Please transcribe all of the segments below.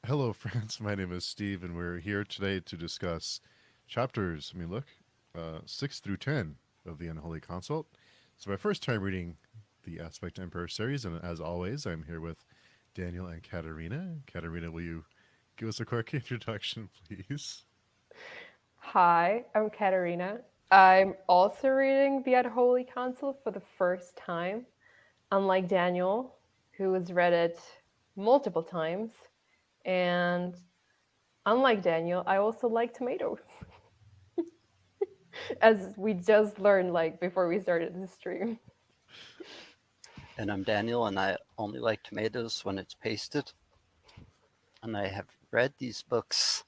Hello, friends. My name is Steve, and we're here today to discuss chapters, 6 through 10 of the Unholy Consult. It's my first time reading the Aspect Emperor series, and as always, I'm here with Daniel and Katerina. Katerina, will you give us a quick introduction, please? Hi, I'm Katerina. I'm also reading the Unholy Consult for the first time, unlike Daniel, who has read it multiple times. And unlike Daniel, I also like tomatoes, as we just learned like before we started the stream. And I'm Daniel, and I only like tomatoes when it's pasted. And I have read these books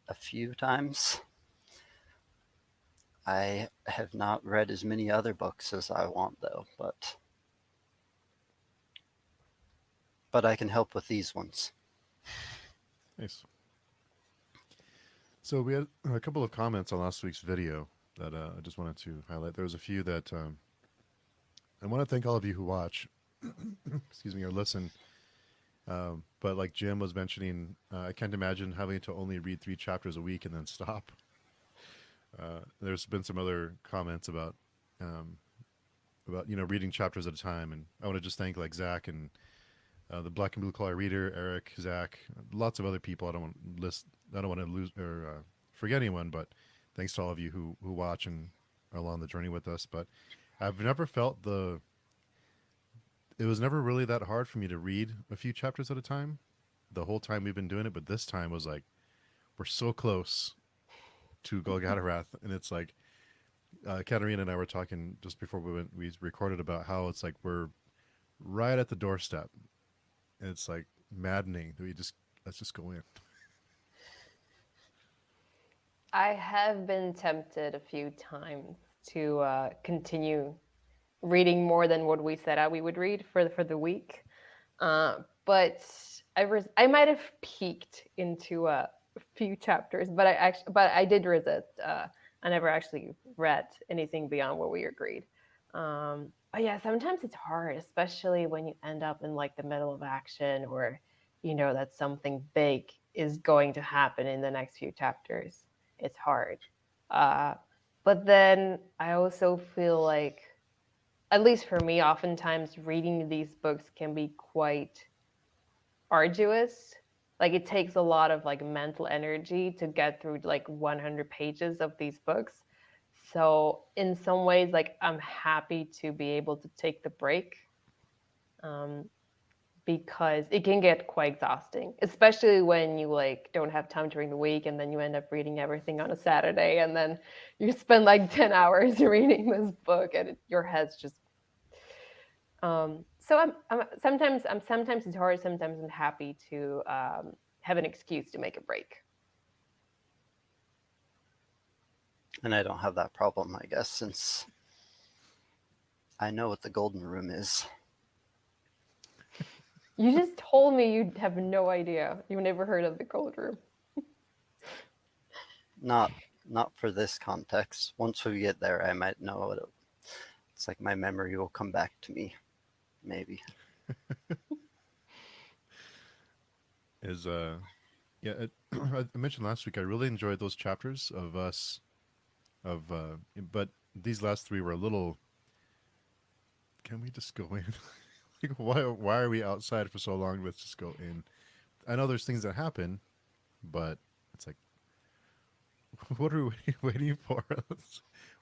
a few times. I have not read as many other books as I want, though, but I can help with these ones. Nice. So we had a couple of comments on last week's video that I just wanted to highlight. There was a few that I want to thank all of you who watch, excuse me, or listen. But like Jim was mentioning, I can't imagine having to only read 3 chapters a week and then stop. There's been some other comments um, about reading chapters at a time, and I want to just thank like Zach and the Black and Blue Collar Reader, Eric, Zach, lots of other people. I don't want to lose or forget anyone, but thanks to all of you who watch and are along the journey with us. But I've never felt the. It was never really that hard for me to read a few chapters at a time. The whole time we've been doing it, but this time was like we're so close to Golgotha, and it's like Katerina and I were talking just before we recorded about how it's like we're right at the doorstep, and it's like maddening that we just let's just go in. I have been tempted a few times to continue reading more than what we set out we would read for the week. But I might have peeked into a few chapters, but I did resist. I never actually read anything beyond what we agreed. But yeah, sometimes it's hard, especially when you end up in like the middle of action, or you know that something big is going to happen in the next few chapters. It's hard. Uh, but then I also feel like, at least for me, oftentimes reading these books can be quite arduous. Like it takes a lot of like mental energy to get through like 100 pages of these books. So in some ways, like I'm happy to be able to take the break, um, because it can get quite exhausting, especially when you like don't have time during the week and then you end up reading everything on a Saturday and then you spend like 10 hours reading this book and your head's just so sometimes it's hard. Sometimes I'm happy to have an excuse to make a break. And I don't have that problem, I guess, since I know what the golden room is. You just told me you have no idea. You've never heard of the cold room. Not not for this context. Once we get there, I might know what it's like. My memory will come back to me, maybe. Is Yeah, I mentioned last week I really enjoyed those chapters of us of but these last 3 were a little. Can we just go in? Like why are we outside for so long? Let's just go in. I know there's things that happen, but it's like what are we waiting for?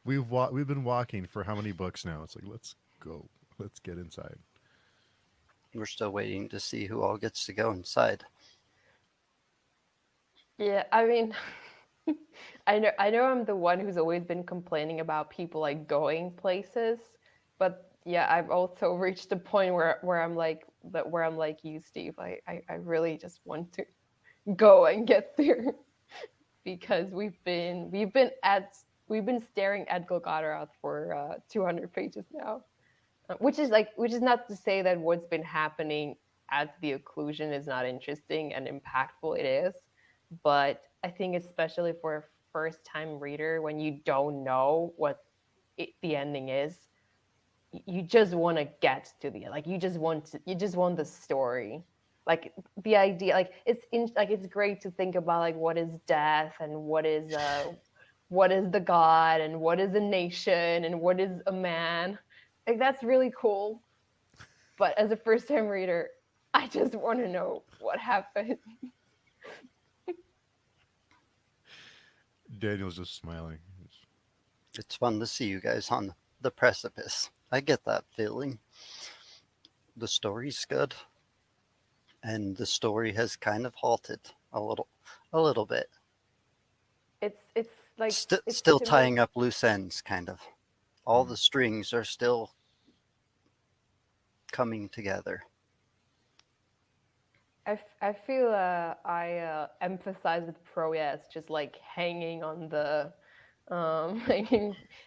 We've been walking for how many books now? It's like let's go. Let's get inside. We're still waiting to see who all gets to go inside. Yeah, I mean, I know I'm the one who's always been complaining about people like going places, but yeah, I've also reached a point where I'm like you, Steve. I really just want to go and get there because we've been staring at Golgotha for 200 pages now. Which is not to say that what's been happening at the occlusion is not interesting and impactful. It is, but I think especially for a first time reader, when you don't know what the ending is, you just want to get to the like you just want the story. like the idea, like it's great to think about like what is death and what is the god and what is a nation and what is a man. Like that's really cool. But as a first time reader, I just want to know what happened. Daniel's just smiling. It's fun to see you guys on the precipice. I get that feeling. The story's good, and the story has kind of halted a little bit. It's like it's Still to me. tying up loose ends, kind of. All the strings are still coming together. I feel I emphasize with Proyas just like hanging on the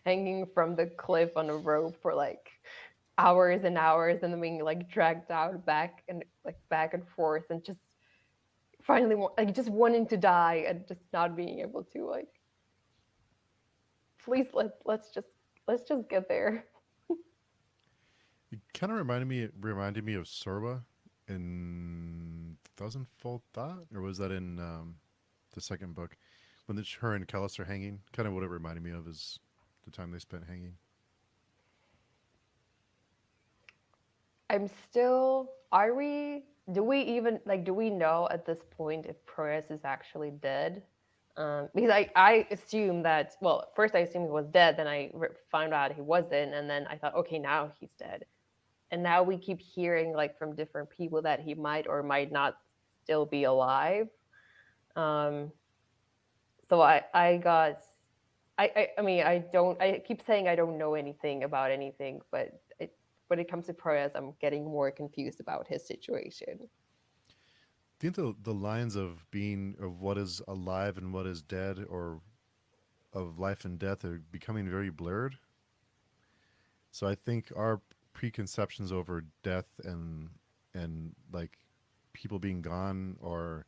hanging from the cliff on a rope for like hours and hours and then being like dragged out back and like back and forth and just finally like just wanting to die and just not being able to like please let's just get there. It kind of reminded me of Sorba in Thousandfold Thought, or was that in the second book when her and Callus are hanging? Kind of what it reminded me of is the time they spent hanging. I'm still. Are we? Do we even like? Do we know at this point if Proyas is actually dead? Because I assume that. Well, first I assumed he was dead. Then I found out he wasn't, and then I thought, okay, now he's dead. And now we keep hearing like from different people that he might or might not still be alive. Um, so I mean I don't I keep saying I don't know anything about anything, but when it comes to Proyas, I'm getting more confused about his situation. I think the lines of what is alive and what is dead, or of life and death, are becoming very blurred. So I think our preconceptions over death and like people being gone are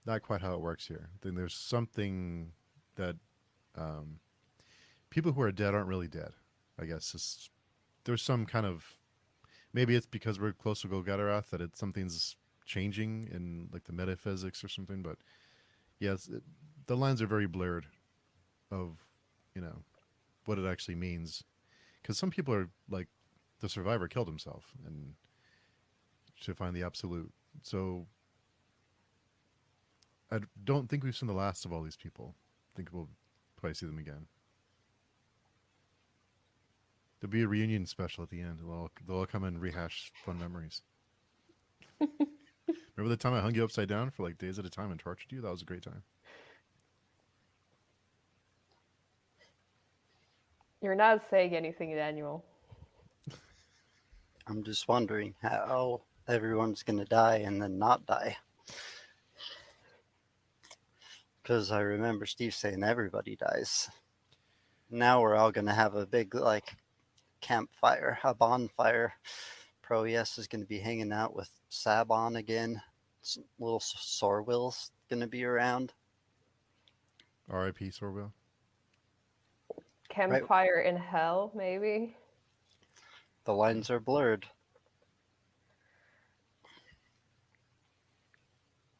not quite how it works here. Then there's something that um, people who are dead aren't really dead. I guess there's some kind of, maybe it's because we're close to Golgotha that something's changing in like the metaphysics or something. But yes, the lines are very blurred of what it actually means, because some people are like the survivor killed himself and to find the absolute. So I don't think we've seen the last of all these people. I think we'll probably see them again. There'll be a reunion special at the end. They'll all come and rehash fun memories. Remember the time I hung you upside down for like days at a time and tortured you? That was a great time. You're not saying anything, Daniel. I'm just wondering how everyone's going to die and then not die. Because I remember Steve saying everybody dies. Now we're all going to have a big, like, campfire, a bonfire. Proyas is going to be hanging out with Sabon again. Little Sorwill's going to be around. R.I.P. Sorwell. Campfire in hell, maybe. The lines are blurred.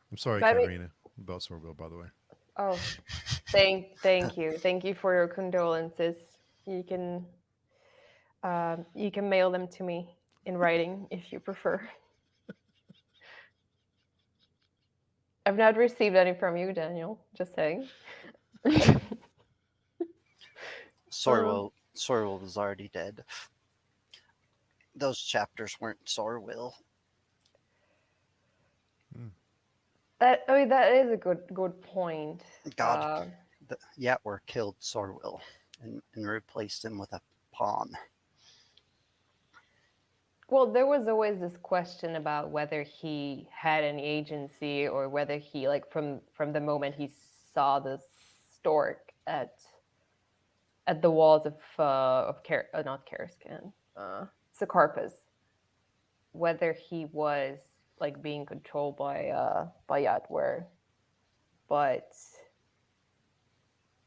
I'm sorry, But Katerina, about Sorwell, by the way. Oh, thank you for your condolences. You can mail them to me in writing if you prefer. I've not received any from you, Daniel. Just saying. Sorwell was already dead. Those chapters weren't Sorwell. That is a good point. God, Yatwer killed Sorwell and replaced him with a pawn. Well, there was always this question about whether he had any agency or whether he, like, from the moment he saw the stork at the walls of not Karaskan, Sakarpas, whether he was like being controlled by Yatwer. But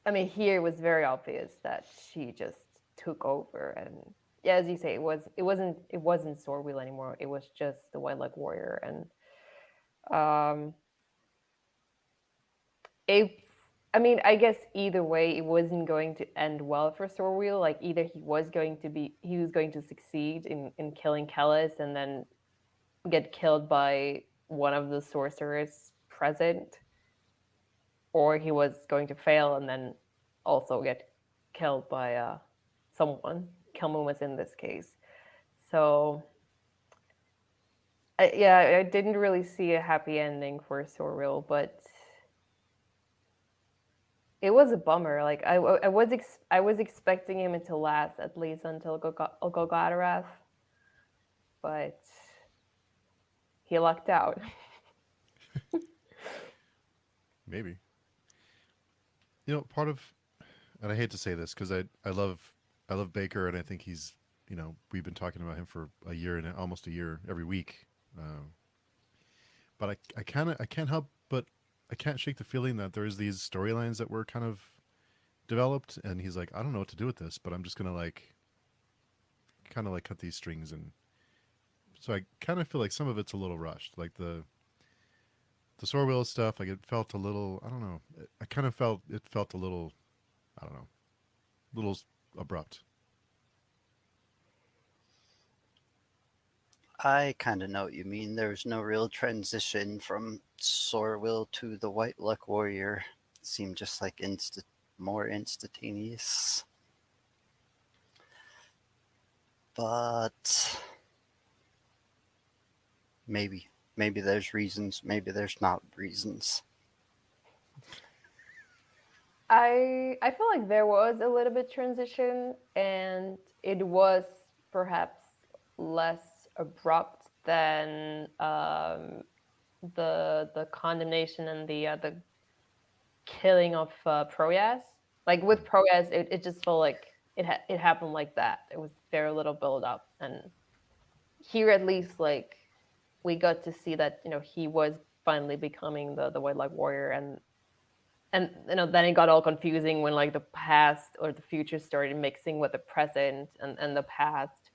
I mean, here it was very obvious that she just took over, and yeah, as you say, it wasn't Sorwheel anymore. It was just the White Leg Warrior, and Um, it, I mean, I guess either way, it wasn't going to end well for Sorwheel. Like either he was going to succeed in killing Kellis and then get killed by one of the sorcerers present, or he was going to fail and then also get killed by someone. Kelman was in this case. So, yeah, I didn't really see a happy ending for Sorrel, but it was a bummer. Like I was expecting him to last at least until Golgotarath, but he lucked out. Maybe. Part of, and I hate to say this because I love Baker, and I think he's, we've been talking about him for a year and almost a year every week. But I can't help but I can't shake the feeling that there's these storylines that were kind of developed, and he's like, I don't know what to do with this, but I'm just gonna kind of like cut these strings, and so I kind of feel like some of it's a little rushed, like the Sorwheel stuff. Like it felt a little, I don't know. I kind of felt it felt a little, I don't know, little abrupt. I kind of know what you mean. There's no real transition from Sorwheel to the White Luck Warrior. It seemed just like more instantaneous. But maybe there's reasons, maybe there's not reasons. I feel like there was a little bit transition, and it was perhaps less abrupt than the condemnation and the killing of Proyas. Like with Proyas, it just felt like it happened like that. It was very little build up, and here at least like we got to see that he was finally becoming the White Light Warrior, and then it got all confusing when like the past or the future started mixing with the present and the past,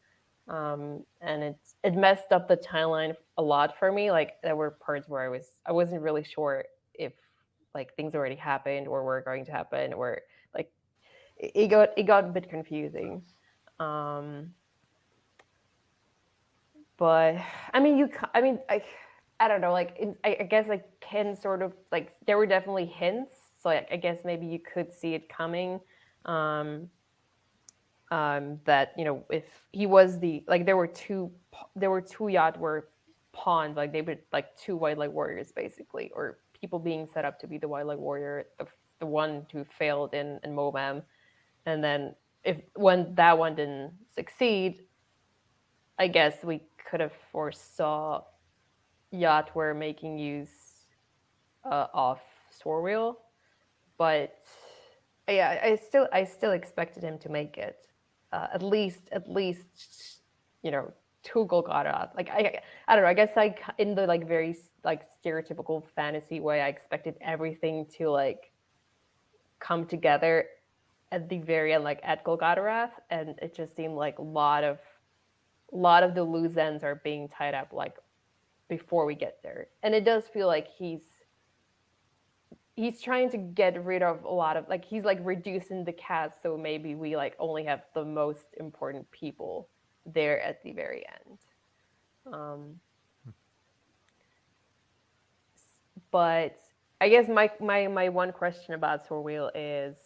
and it messed up the timeline a lot for me. Like there were parts where I wasn't really sure if like things already happened or were going to happen, or like it got a bit confusing. um but I mean I don't know, like I guess I can sort of like there were definitely hints, so I guess maybe you could see it coming. um that if he was like there were two Yatwer pawns, like they were like two White Light Warriors basically, or people being set up to be the White Light Warrior, the one who failed in Mobam, and then if when that one didn't succeed, I guess we could have foresaw Yatwer making use of Sorwheel, but yeah, I still expected him to make it, at least to Golgotha. Like I don't know. I guess like in the like very like stereotypical fantasy way, I expected everything to like come together at the very end, like at Golgotha, and it just seemed like a lot of the loose ends are being tied up like before we get there, and it does feel like he's trying to get rid of a lot of like he's like reducing the cast, so maybe we like only have the most important people there at the very end. But I guess my one question about Sorwheel is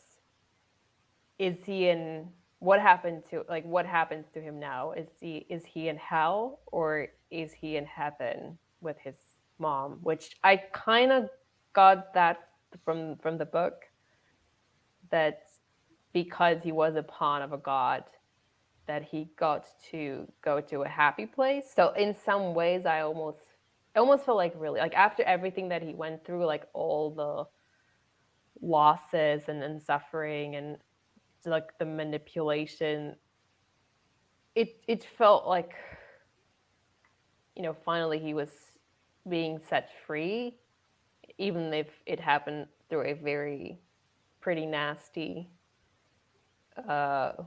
he in what happens to him now? Is he in hell, or is he in heaven with his mom? Which I kind of got that from the book, that because he was a pawn of a god, that he got to go to a happy place. So in some ways I almost feel like really like after everything that he went through, like all the losses and suffering and like the manipulation, it felt like finally he was being set free, even if it happened through a very pretty nasty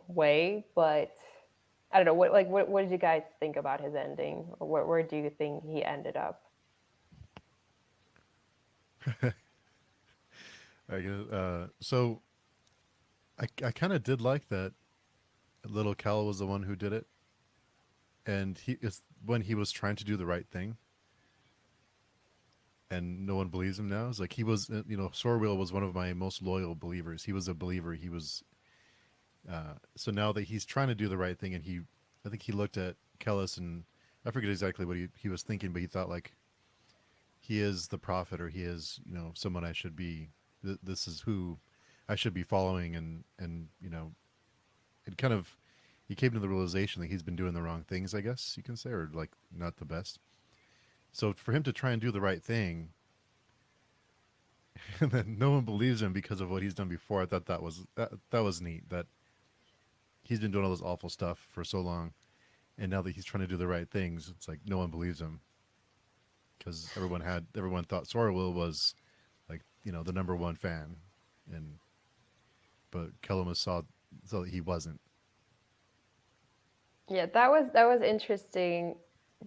way. But I don't know what did you guys think about his ending, or where do you think he ended up? I guess. So I kind of did like that little Cal was the one who did it, and he is when he was trying to do the right thing, and no one believes him now. It's like he was, Sorwheel was one of my most loyal believers. He was a believer. He was. So now that he's trying to do the right thing, and I think he looked at Kellis, and I forget exactly what he was thinking, but he thought like he is the prophet, or he is, someone I should be. This is who I should be following, and it kind of he came to the realization that he's been doing the wrong things, I guess you can say, or like not the best. So for him to try and do the right thing, and then no one believes him because of what he's done before, I thought that was neat. That he's been doing all this awful stuff for so long, and now that he's trying to do the right things, it's like no one believes him because everyone thought Sorrel was like the number one fan, and but Kellum saw that he wasn't. Yeah, that was interesting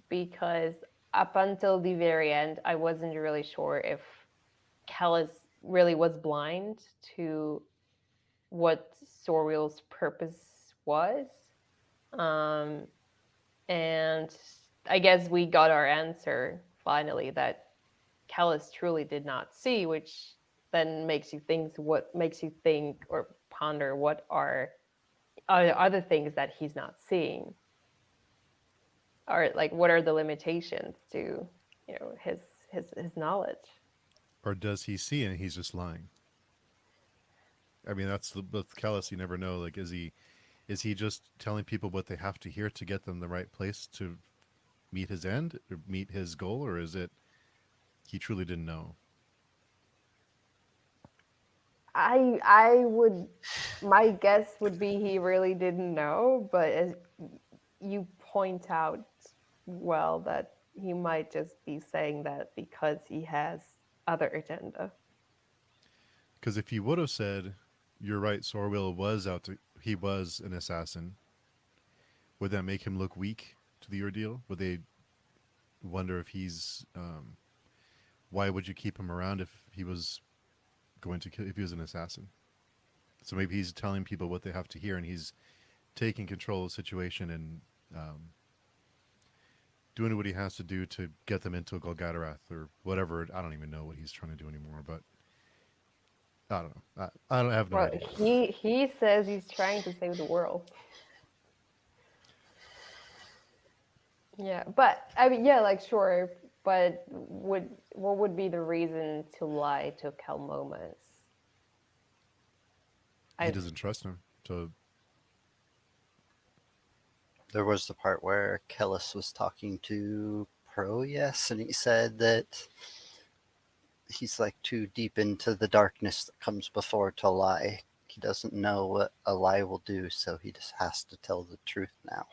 because up until the very end, I wasn't really sure if Kellis really was blind to what Sorwheel's purpose was. Um, and I guess we got our answer finally that Kellis truly did not see, which then makes you think or ponder what are other things that he's not seeing, or like what are the limitations to his knowledge. Or does he see and he's just lying? I mean, with Callus, you never know. Like, is he just telling people what they have to hear to get them the right place to meet his end or meet his goal, or is it he truly didn't know? I would, my guess would be he really didn't know, but as you point out, well, that he might just be saying that because he has other agenda. Because if he would have said, "You're right, Sorwell he was an assassin," would that make him look weak to the ordeal? Would they wonder if he's why would you keep him around if he was going to kill if he was an assassin? So maybe he's telling people what they have to hear, and he's taking control of the situation and doing what he has to do to get them into a Golgatarath or whatever. I don't even know what he's trying to do anymore, but I don't know. I don't have no Well, idea. he says he's trying to save the world. Yeah, but I mean, yeah, like sure, but what would be the reason to lie to Calmomus? He doesn't trust him. So There was the part where Kellis was talking to Proyas, and he said that he's like too deep into the darkness that comes before to lie. He doesn't know what a lie will do, so he just has to tell the truth now.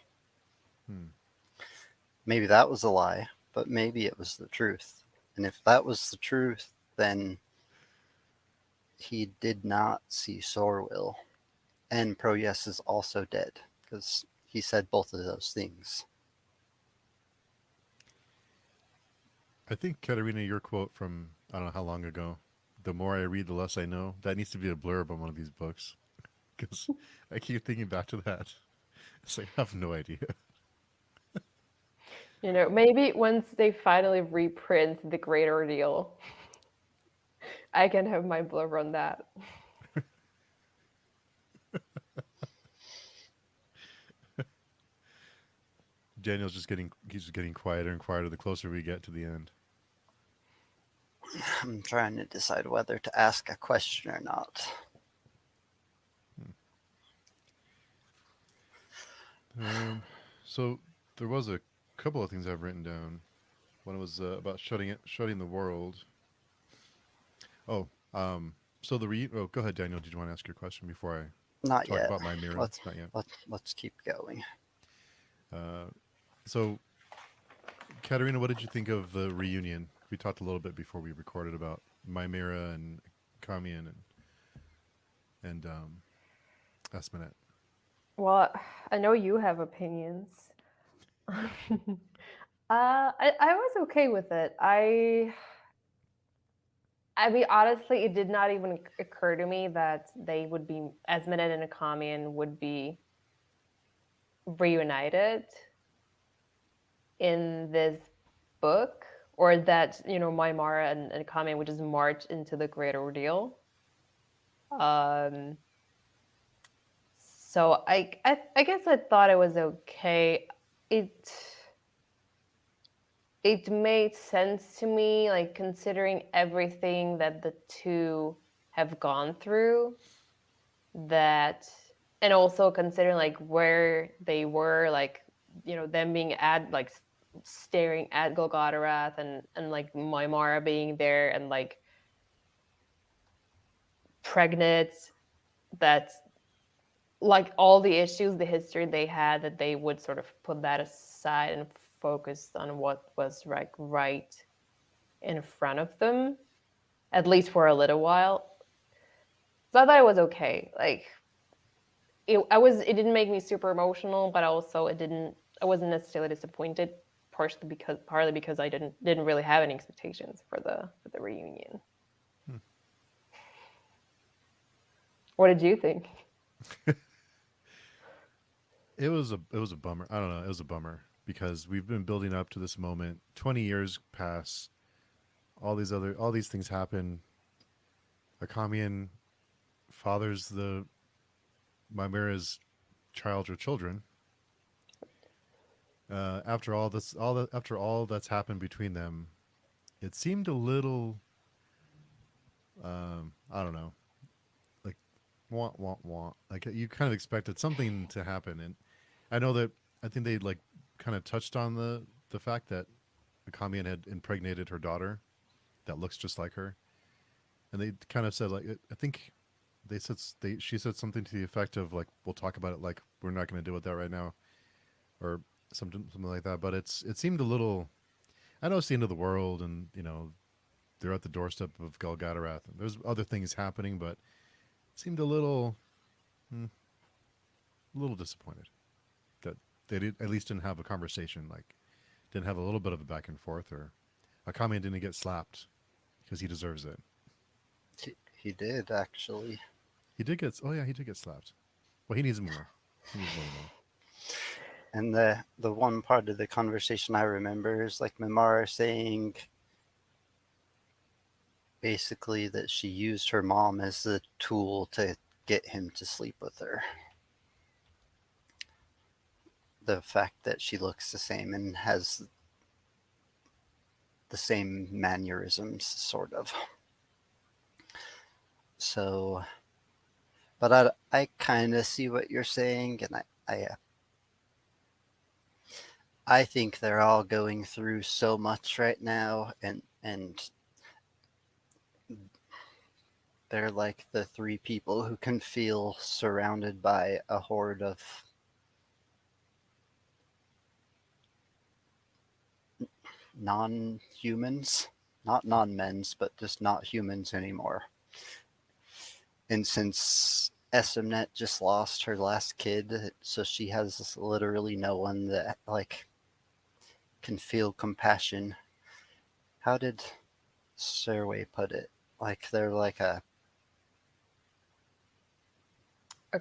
Maybe that was a lie, but maybe it was the truth. And if that was the truth, then he did not see Sorwell. And Proyas is also dead, because he said both of those things. I think, Katerina, your quote from I don't know how long ago, "The more I read, the less I know," that needs to be a blurb on one of these books. Because I keep thinking back to that. It's like, I have no idea. Maybe once they finally reprint The Great Ordeal, I can have my blurb on that. Daniel's he's just getting quieter and quieter the closer we get to the end. I'm trying to decide whether to ask a question or not. So there was a couple of things I've written down. One was about shutting the world. Oh, so oh, go ahead, Daniel. Did you want to ask your question before I Not talk yet. about my mirror? Not yet. Let's keep going. So, Katerina, what did you think of the reunion? We talked a little bit before we recorded about Mimera and Kamian and Esminet. Well, I know you have opinions. I was okay with it. I I mean, honestly, it did not even occur to me that they would be, Esmenet and Akamian would be reunited in this book, or that, Maimara and Akamian would just march into the great ordeal. Um, so I guess I thought it was okay. It made sense to me, like considering everything that the two have gone through, that, and also considering like where they were, like, them being at, like, staring at Golgotarath, and like Maimara being there and like pregnant, that, like, all the issues, the history they had, that they would sort of put that aside and focus on what was like right in front of them, at least for a little while. So I thought it was okay. Like, it didn't make me super emotional, but also I wasn't necessarily disappointed, partly because I didn't really have any expectations for the reunion. What did you think? It was a bummer. I don't know. It was a bummer because we've been building up to this moment. 20 years pass. All these things happen. Akamian fathers the Mimera's child or children. After all that's happened between them, it seemed a little, I don't know, like want want want. Like you kind of expected something to happen, and I think they like kind of touched on the fact that Akamian had impregnated her daughter, that looks just like her, and they kind of said like I think she said something to the effect of like we'll talk about it, like we're not going to deal with that right now, or something like that. But it seemed a little. I know it's the end of the world, and they're at the doorstep of Golgotarath. There's other things happening, but it seemed a little disappointed that they at least didn't have a conversation, like didn't have a little bit of a back and forth, or Akame didn't get slapped because he deserves it. He did actually. He did get. Oh yeah, he did get slapped. Well, he needs more. He needs way more. And the one part of the conversation I remember is like Mimara saying basically that she used her mom as the tool to get him to sleep with her. The fact that she looks the same and has the same mannerisms, sort of. So, but I kind of see what you're saying, and I think they're all going through so much right now, and they're like the three people who can feel surrounded by a horde of non-humans, not non-mens, but just not humans anymore. And since Esmnet just lost her last kid, so she has literally no one that like can feel compassion. How did Serway put it? Like they're like A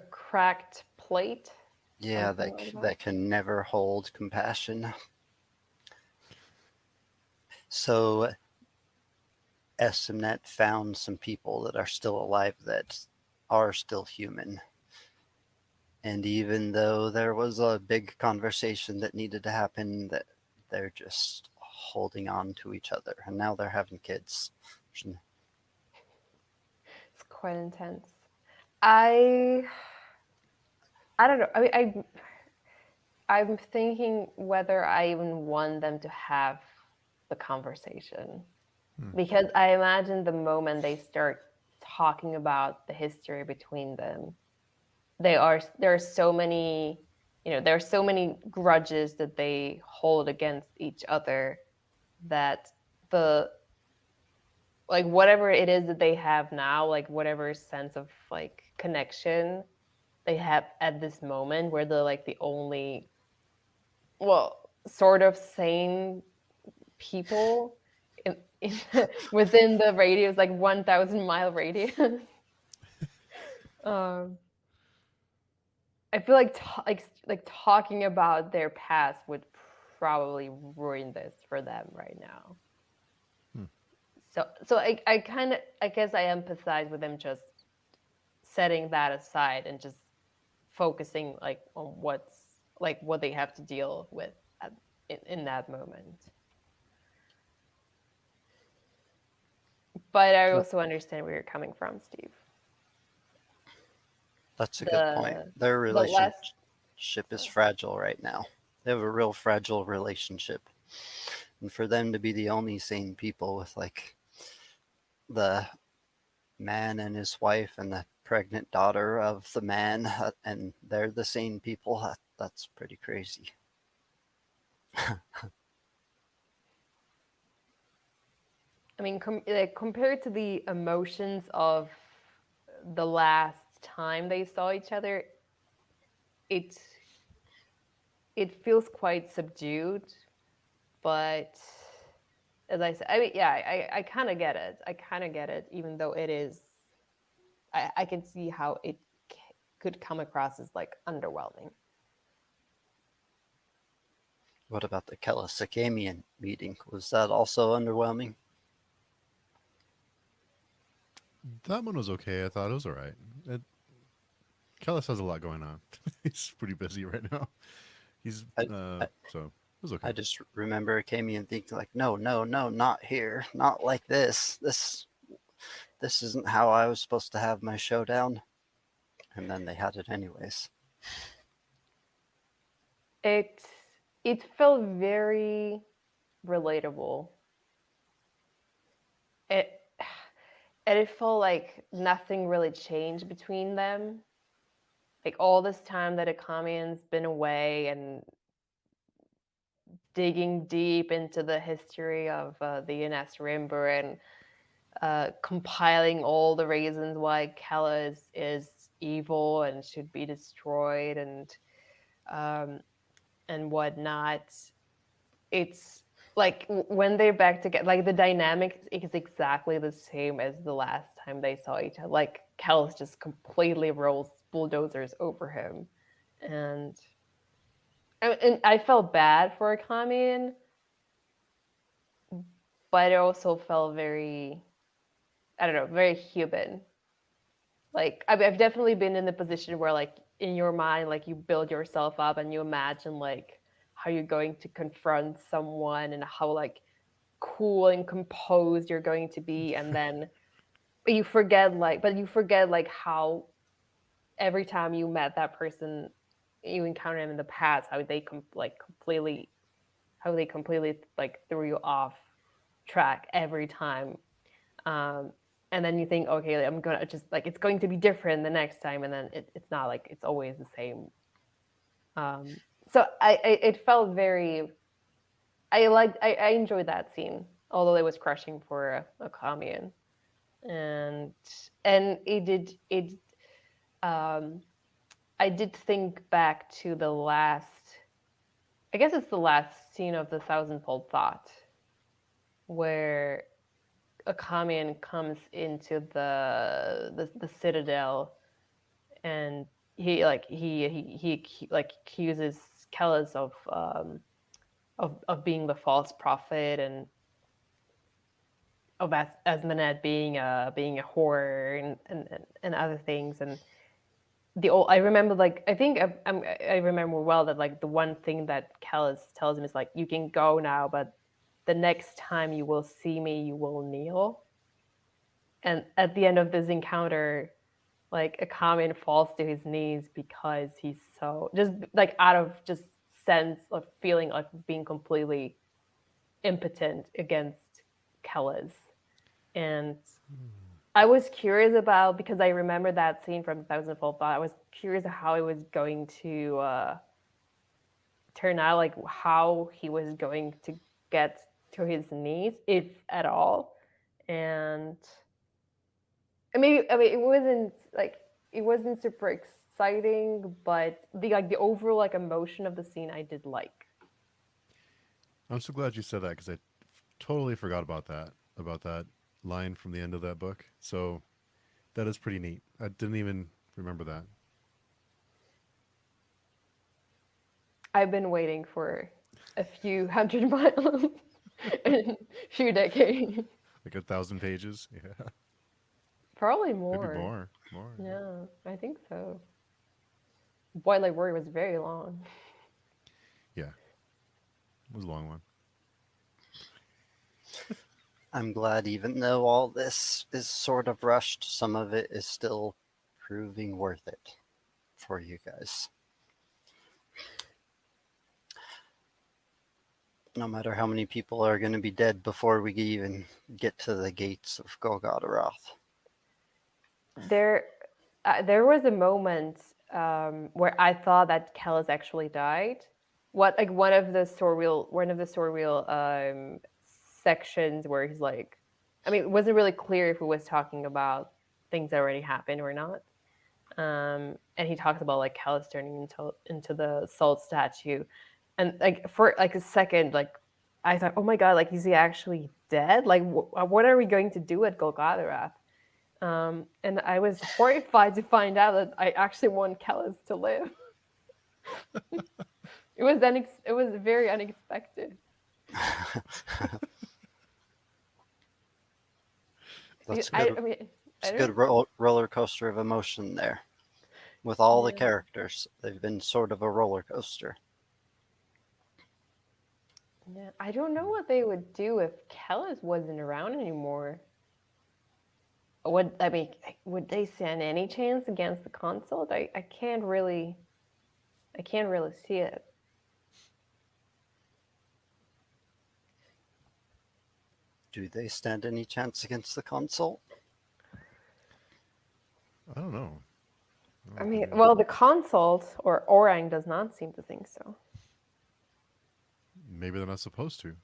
cracked plate. yeah, Like that can never hold compassion. So Esmnet found some people that are still alive that are still human. And even though there was a big conversation that needed to happen, that they're just holding on to each other. And now they're having kids. It's quite intense. I don't know. I mean, I'm thinking whether I even want them to have the conversation. Because I imagine the moment they start talking about the history between them, there are so many, there are so many grudges that they hold against each other, that the like whatever it is that they have now, like whatever sense of like connection they have at this moment, where they're like the only, well, sort of sane people within the radius, like 1,000-mile radius. um, I feel like talking about their past would probably ruin this for them right now. So I kind of, I guess I empathize with them just setting that aside and just focusing like on what's like what they have to deal with in that moment. But I also understand where you're coming from, Steve. That's a good point. Their relationship is fragile right now. They have a real fragile relationship. And for them to be the only sane people with like the man and his wife and the pregnant daughter of the man, and they're the same people, that's pretty crazy. I mean, compared to the emotions of the last time they saw each other, it feels quite subdued. But as I said, I mean, yeah, I kind of get it. I kind of get it, even though it is. I can see how it could come across as like underwhelming. What about the Kelisakamian meeting? Was that also underwhelming? That one was okay. I thought it was all right. Kellis has a lot going on. He's pretty busy right now. He's so it was okay. I just remember Kamian thinking like, no, not here, not like this. This isn't how I was supposed to have my showdown. And then they had it anyways. It felt very relatable. It felt like nothing really changed between them. Like all this time that Akamian's been away and digging deep into the history of the Ines Rimber and compiling all the reasons why Kella is evil and should be destroyed and whatnot. It's like when they're back together, like the dynamic is exactly the same as the last time they saw each other. Like Kellis just completely rolls bulldozers over him, and I felt bad for Akamian, but it also felt very, I don't know, very human. Like I've definitely been in the position where like in your mind, like you build yourself up and you imagine like how you're going to confront someone and how like cool and composed you're going to be, and then you forget like how every time you met that person, you encountered them in the past, how they completely like threw you off track every time. And then you think, okay, I'm gonna just like it's going to be different the next time, and then it's not, like it's always the same. So it felt very. I enjoyed that scene, although it was crushing for a Kamian, and I did think back to the last. I guess it's the last scene of the Thousandfold Thought, where a Kamian comes into the citadel, and he accuses Kellis of being the false prophet and of Asmonet being a whore and other things. And I remember, like, I think I remember well that like the one thing that Kellis tells him is like, you can go now, but the next time you will see me, you will kneel. And at the end of this encounter, like Akamian falls to his knees because he's so just like out of just sense of feeling like being completely impotent against Kellis. And I was curious about, because I remember that scene from Thousandfold Thought, I was curious how it was going to turn out, like how he was going to get to his knees, if at all. And I mean, it wasn't super exciting, but the overall like emotion of the scene I did like. I'm so glad you said that because I totally forgot about that. about that line from the end of that book. So that is pretty neat. I didn't even remember that. I've been waiting for a few hundred miles and few decades. Like 1,000 pages. Yeah. Probably Maybe more. more. Yeah, I think so. Twilight Warrior was very long. Yeah. It was a long one. I'm glad, even though all this is sort of rushed, some of it is still proving worth it for you guys. No matter how many people are going to be dead before we even get to the gates of Golgotha. There was a moment where I thought that Kellis actually died. One of the story wheel sections where he's like, I mean, it wasn't really clear if he was talking about things that already happened or not. And he talks about like Kellis turning into the salt statue, and like for like a second, like I thought, oh my god, like is he actually dead? Like what are we going to do at Golgotha? And I was horrified to find out that I actually want Kellis to live. It was very unexpected. That's I good. mean, It's a good roller coaster of emotion there. With all the Yeah. characters, they've been sort of a roller coaster. Yeah, I don't know what they would do if Kellis wasn't around anymore. Would they stand any chance against the consult? I can't really see it. Do they stand any chance against the consult? I don't know. I mean, well, the consult or Orang does not seem to think so. Maybe they're not supposed to.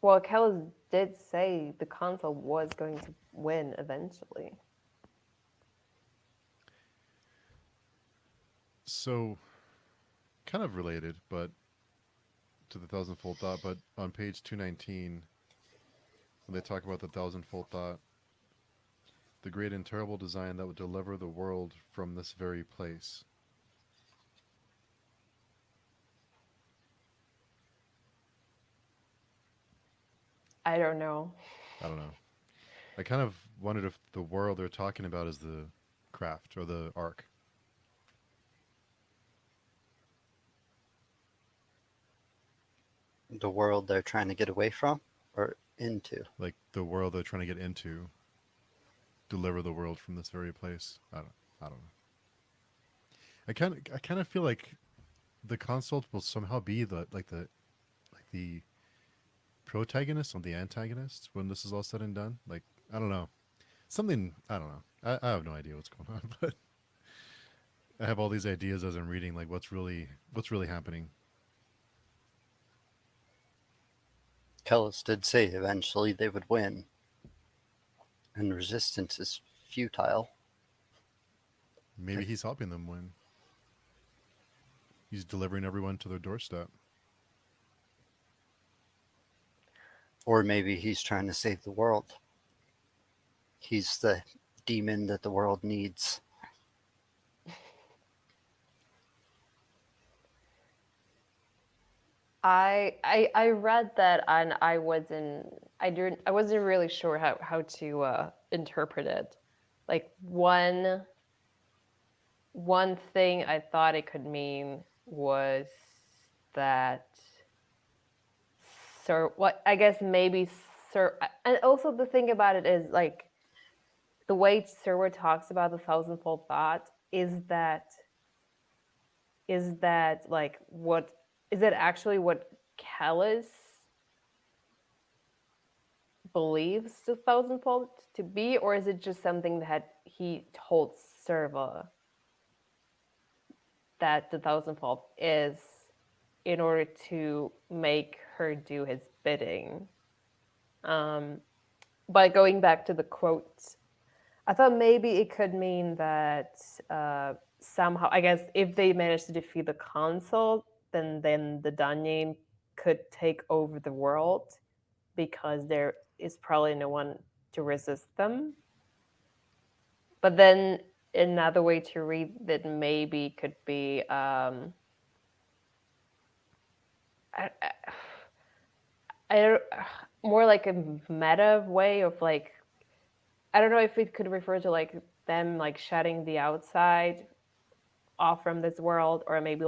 Well, Kellis did say the consult was going to win eventually. So, kind of related, but to the thousandfold thought. But on page 219, when they talk about the thousandfold thought, the great and terrible design that would deliver the world from this very place. I don't know. I don't know. I kind of wondered if the world they're talking about is the craft or the ark. The world they're trying to get away from or into? Like the world they're trying to get into, deliver the world from this very place. I don't know. I kind of feel like the consult will somehow be the protagonist or the antagonist when this is all said and done. Like, I don't know. Something, I don't know. I have no idea what's going on, but I have all these ideas as I'm reading, like what's really happening. Kellis did say eventually they would win, and resistance is futile. Maybe he's helping them win. He's delivering everyone to their doorstep. Or maybe he's trying to save the world. He's the demon that the world needs. I read that and I wasn't really sure how to interpret it. Like one thing I thought it could mean was that Sir, what I guess maybe Sir, and also the thing about it is like the way Sirwa talks about the thousandfold thought is that like what is it actually what Kellis believes the thousandfold to be, or is it just something that he told Serva that the thousandfold is in order to make her do his bidding? But going back to the quote, I thought maybe it could mean that somehow, I guess, if they manage to defeat the console, then the Danyan could take over the world, because there is probably no one to resist them. But then another way to read that maybe could be I, I don't, more like a meta way of like, I don't know if it could refer to like them like shutting the outside off from this world, or maybe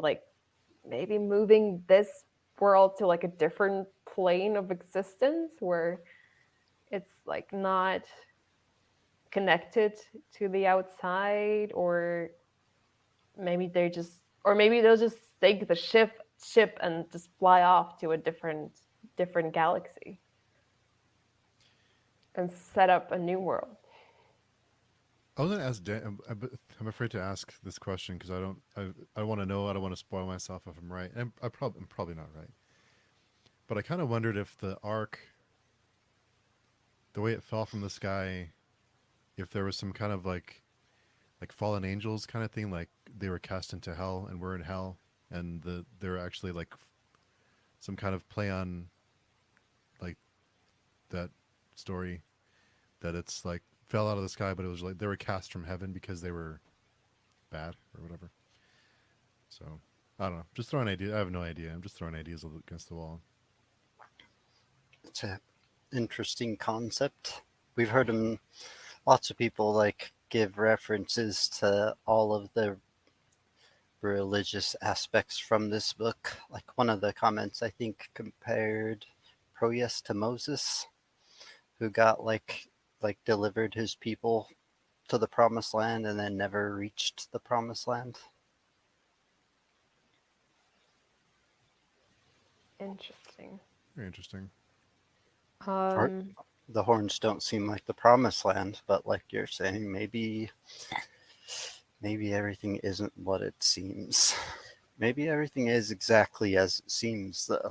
moving this world to like a different plane of existence where it's like not connected to the outside, or maybe they'll just take the ship and just fly off to a different galaxy and set up a new world. I was going to ask Dan. I'm afraid to ask this question because I want to know. I don't want to spoil myself if I'm right. I'm probably not right. But I kind of wondered if the ark, the way it fell from the sky, if there was some kind of like fallen angels kind of thing, like they were cast into hell and we're in hell, and they're actually like some kind of play on like that story, that it's like fell out of the sky, but it was like they were cast from heaven because they were bad or whatever. So I don't know. Just throwing ideas. I have no idea. I'm just throwing ideas against the wall. It's an interesting concept. We've heard them. Lots of people like give references to all of the religious aspects from this book. Like one of the comments, I think, compared Proyas to Moses, who got like delivered his people to the promised land and then never reached the promised land. Interesting. Very interesting. The horns don't seem like the promised land, but like you're saying, maybe everything isn't what it seems. Maybe everything is exactly as it seems, though.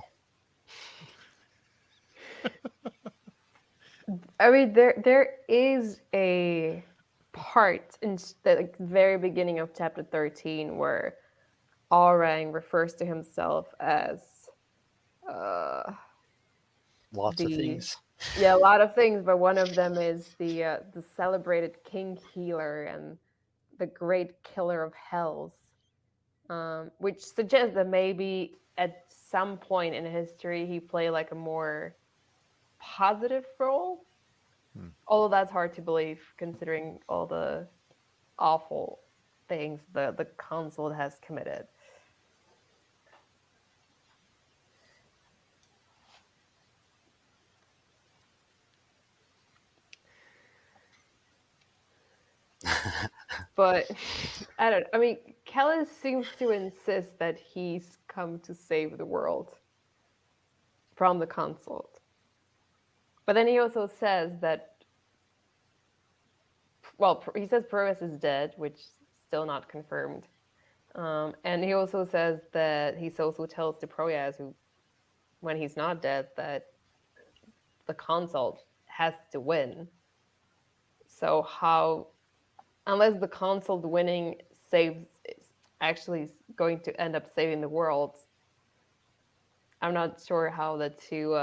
I mean, there is a part in the like, very beginning of chapter 13 where Orang refers to himself as uh, Lots of the things. yeah, a lot of things, but one of them is the celebrated king healer and the great killer of hells, which suggests that maybe at some point in history he played like a more positive role. Although that's hard to believe considering all the awful things the console has committed. But I mean, Kellis seems to insist that he's come to save the world from the consult. But then he also says that, well, he says Provis is dead, which is still not confirmed. And he also says that he also tells to Proyas, who, when he's not dead, that the consult has to win. So how, unless the consult winning saves, actually going to end up saving the world, I'm not sure how the two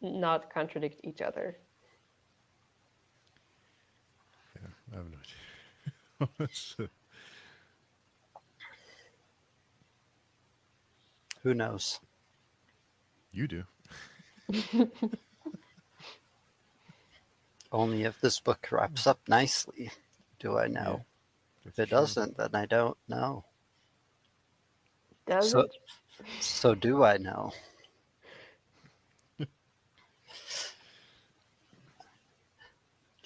not contradict each other. Yeah, I have no idea. Who knows? You do. Only if this book wraps up nicely do I know. Yeah, If it doesn't, then I don't know. Does So, it? so do I know? Do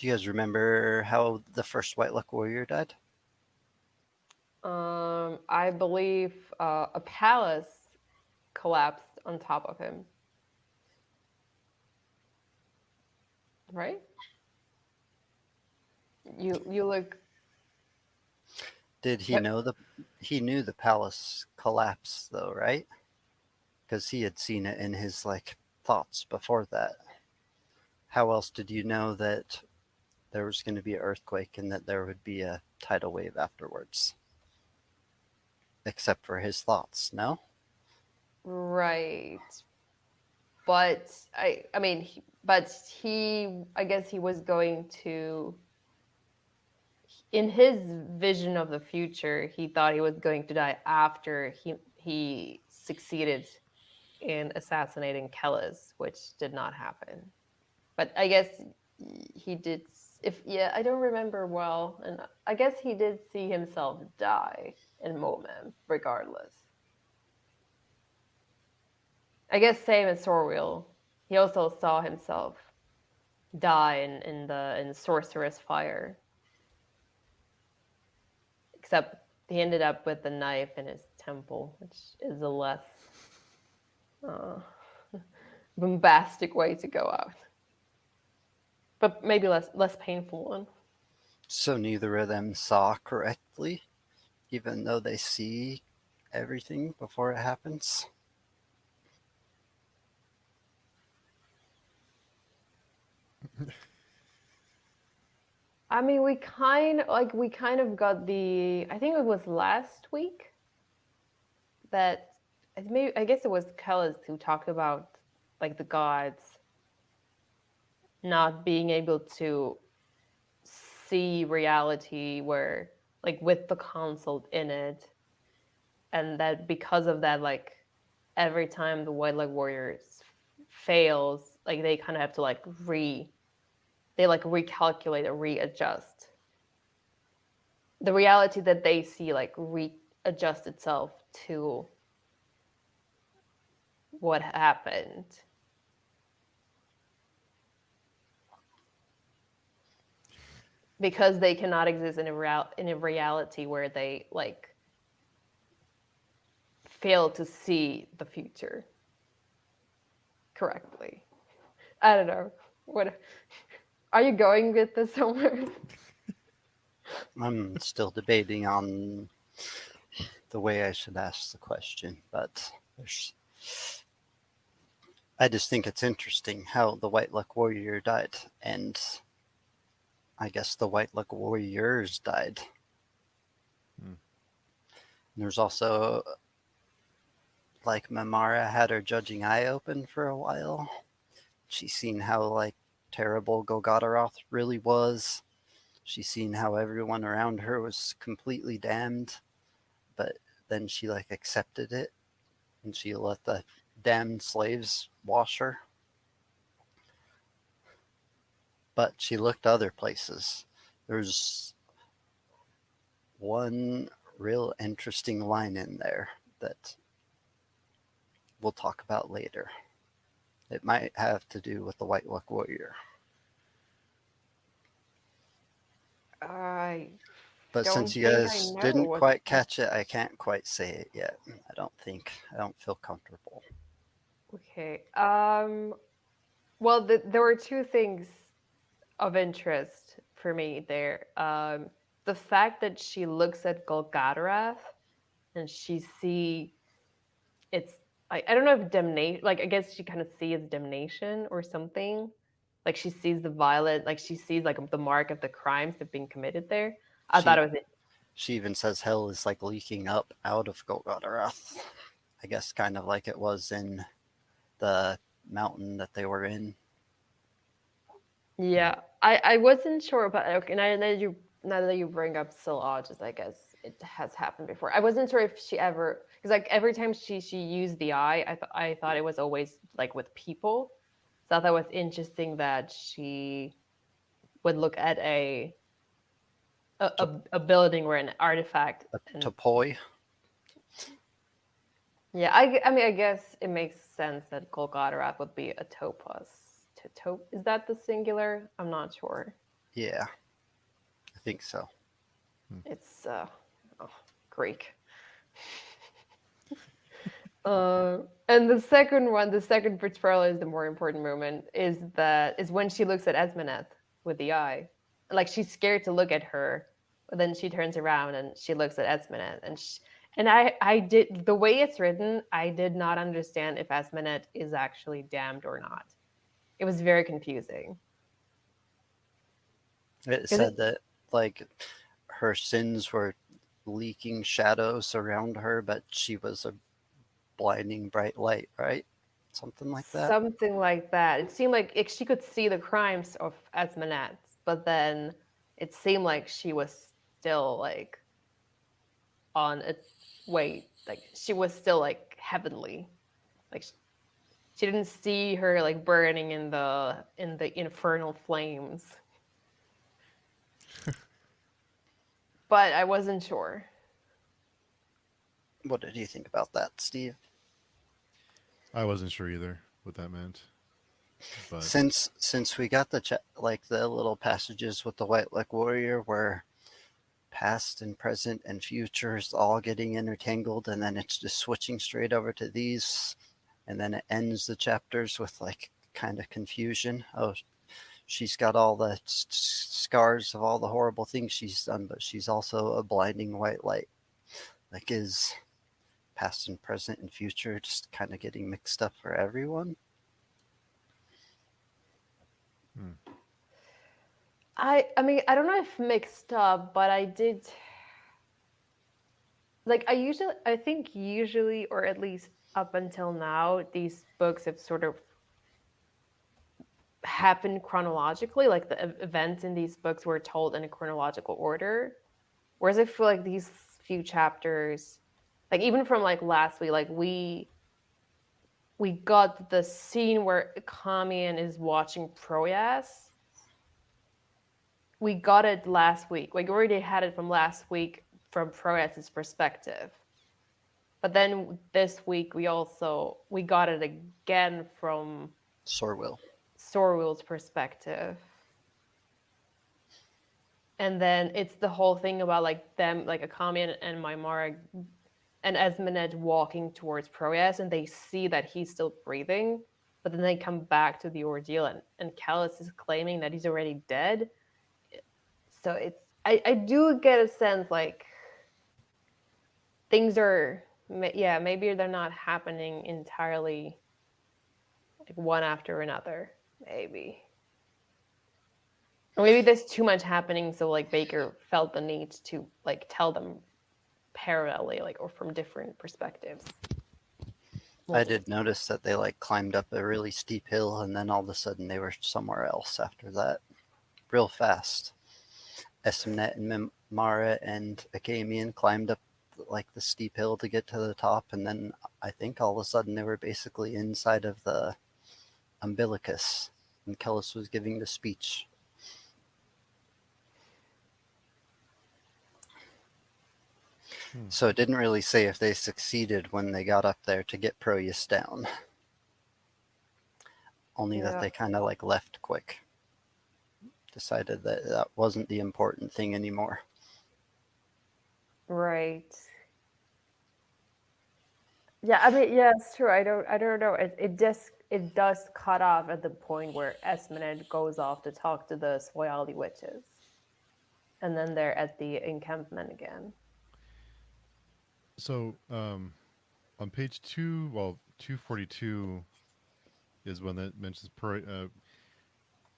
you guys remember how the first White Luck Warrior died? I believe a palace collapsed on top of him. Right? You look. Did he know he knew the palace collapsed though, right? Because he had seen it in his like thoughts before that. How else did you know that there was going to be an earthquake and that there would be a tidal wave afterwards? Except for his thoughts, no? Right. but I guess he was going to. In his vision of the future, he thought he was going to die after he succeeded in assassinating Kellis, which did not happen. But I guess he did. If yeah, I don't remember well, and I guess he did see himself die in Moment, regardless. I guess same as Sorwheel. He also saw himself die in Sorceress Fire. Except he ended up with the knife in his temple, which is a less bombastic way to go out, but maybe less painful one. So neither of them saw correctly, even though they see everything before it happens. I mean, we kind of got the. I think it was last week that I guess it was Kellis who talked about like the gods not being able to see reality where like with the consult in it, and that because of that, like every time the White Leg Warriors fails, like they kind of have to like recalculate or readjust the reality that they see, like readjust itself to what happened. Because they cannot exist in a reality where they like fail to see the future correctly. I don't know. What are you going with this somewhere? I'm still debating on the way I should ask the question, but I just think it's interesting how the White Luck Warrior died, and I guess the White Luck Warriors died. There's also, like, Mamara had her judging eye open for a while. She's seen how, like, terrible Golgotaroth really was. She's seen how everyone around her was completely damned, but then she, like, accepted it, and she let the damned slaves wash her. But she looked other places. There's one real interesting line in there that we'll talk about later. It might have to do with the White Luck Warrior. But since you guys didn't quite catch it, I can't quite say it yet. I don't think. I don't feel comfortable. Okay. Well, there were two things of interest for me there. The fact that she looks at Golgotharath and she see it's I don't know if damnation, like I guess she kind of sees damnation or something. Like she sees the violet, like she sees like the mark of the crimes that have been committed there. I thought it was. She even says hell is like leaking up out of Golgotharath. I guess kind of like it was in the mountain that they were in. Yeah, I wasn't sure, but okay. Now that you bring up Syllogism, I guess it has happened before. I wasn't sure if she ever, because like every time she used the eye, I thought it was always like with people. So I thought it was interesting that she would look at a building or an artifact. A topoi. Yeah, I mean, I guess it makes sense that Golgotharath would be a topos. Is that the singular? I'm not sure. Yeah, I think so. It's Greek. And the second portrayal is the more important moment. Is when she looks at Esmeneth with the eye, like she's scared to look at her, but then she turns around and she looks at Esmeneth, and I did, the way it's written, I did not understand if Esmeneth is actually damned or not. It was very confusing. It said that like her sins were leaking shadows around her, but she was a blinding bright light, right? something like that. Something like that. It seemed like she could see the crimes of Esmenet, but then it seemed like she was still like on its way. Like she was still like heavenly. Like she didn't see her like burning in the infernal flames. But I wasn't sure. What did you think about that, Steve? I wasn't sure either what that meant. But Since we got the like the little passages with the White Leg Warrior where past and present and future is all getting intertangled, and then it's just switching straight over to these, and then it ends the chapters with like kind of confusion. Oh, she's got all the scars of all the horrible things she's done, but she's also a blinding white light. Like, is past and present and future just kind of getting mixed up for everyone? I mean, I don't know if mixed up, but I did like I think usually, or at least up until now, these books have sort of happened chronologically. Like the events in these books were told in a chronological order. Whereas I feel like these few chapters, like even from like last week, like we got the scene where Kamian is watching Proyas. We got it last week. Like we already had it from last week from Proyas's perspective. But then this week we got it again from Sorwill's perspective. And then it's the whole thing about like them, like Akami and Maimara and Esmenet walking towards Proyas, and they see that he's still breathing, but then they come back to the ordeal, and Callus is claiming that he's already dead. So it's I do get a sense like things are maybe they're not happening entirely like one after another, maybe. Or maybe there's too much happening, so like Baker felt the need to like tell them parallelly, like, or from different perspectives. I did notice that they like climbed up a really steep hill, and then all of a sudden they were somewhere else after that, real fast. Esmenet and Mara and Akamian climbed up like the steep hill to get to the top, and then I think all of a sudden they were basically inside of the umbilicus, and Kellis was giving the speech. So it didn't really say if they succeeded when they got up there to get Proyas down. Only that they kind of like left quick. Decided that that wasn't the important thing anymore. Right. Yeah, I mean, yeah, it's true. I don't know. It does cut off at the point where Esmenet goes off to talk to the Swoyali witches, and then they're at the encampment again. So on page 242 is when that mentions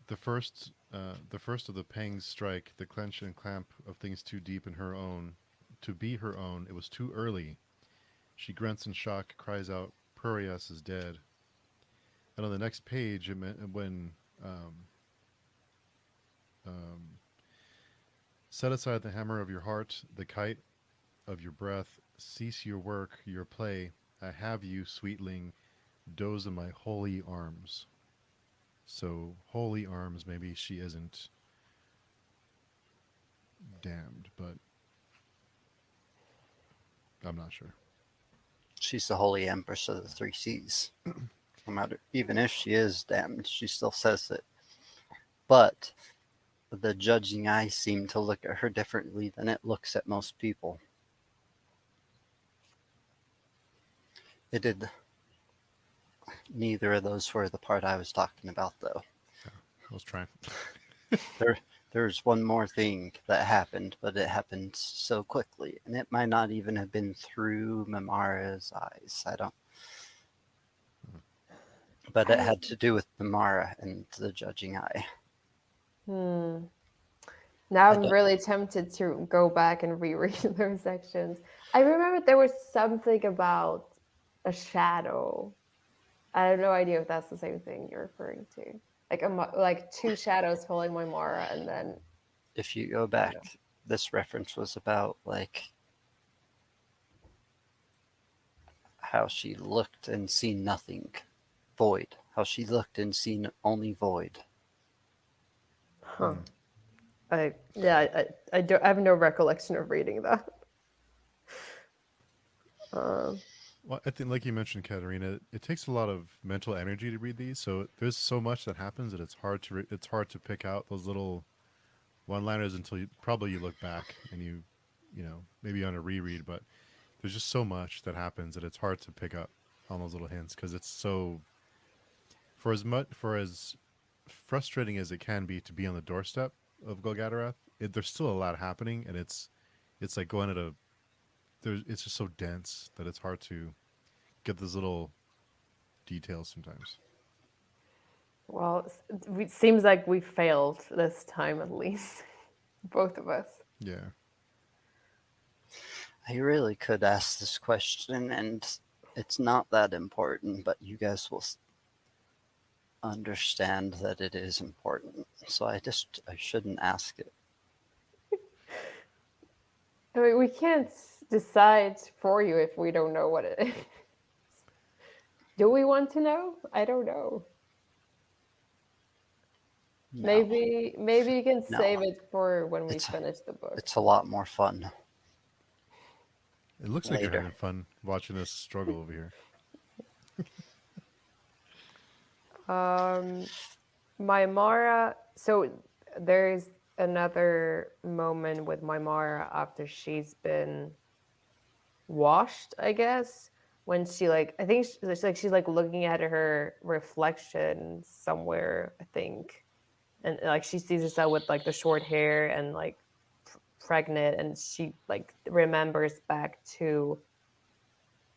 the first of the pangs strike, the clench and clamp of things too deep in her own, to be her own. It was too early. She grunts in shock, cries out, "Proyas is dead." And on the next page, it meant when set aside the hammer of your heart, the kite of your breath, cease your work, your play. I have you, sweetling, doze in my holy arms. So holy arms, maybe she isn't damned, but I'm not sure. She's the holy empress of the three seas. No matter, even if she is damned, she still says it. But the judging eye seemed to look at her differently than it looks at most people. It did. Neither of those were the part I was talking about, though. I was trying. There's one more thing that happened, but it happened so quickly, and it might not even have been through Mimara's eyes. I don't. But it had to do with Mimara and the judging eye. Now I'm really tempted to go back and reread those sections. I remember there was something about a shadow. I have no idea if that's the same thing you're referring to. Like like two shadows following my Mara, and then If you go I don't back, know. this reference was about like how she looked and seen nothing, void. How she looked and seen only void. Huh. I don't. I have no recollection of reading that. Um, Well, I think, like you mentioned, Katerina, it takes a lot of mental energy to read these. So there's so much that happens that it's hard to pick out those little one-liners until probably you look back and you know, maybe on a reread. But there's just so much that happens that it's hard to pick up on those little hints because it's so for as frustrating as it can be to be on the doorstep of Golgatarath, there's still a lot happening, and it's like going at a it's just so dense that it's hard to get those little details sometimes. well, it seems like we failed this time at least, both of us. Yeah. I really could ask this question, and it's not that important, but you guys will understand that it is important. So I shouldn't ask it. I mean, we can't decide for you if we don't know what it is. Do we want to know? I don't know. No, Maybe you can no, save it for when we it's finish the book. it's a lot more fun It looks like you're later. having fun watching us struggle over here. My Mara. So there's another moment with my Mara after she's been washed, I guess, when she like I think she's like looking at her reflection somewhere, I think, and like she sees herself with like the short hair and like pregnant, and she like remembers back to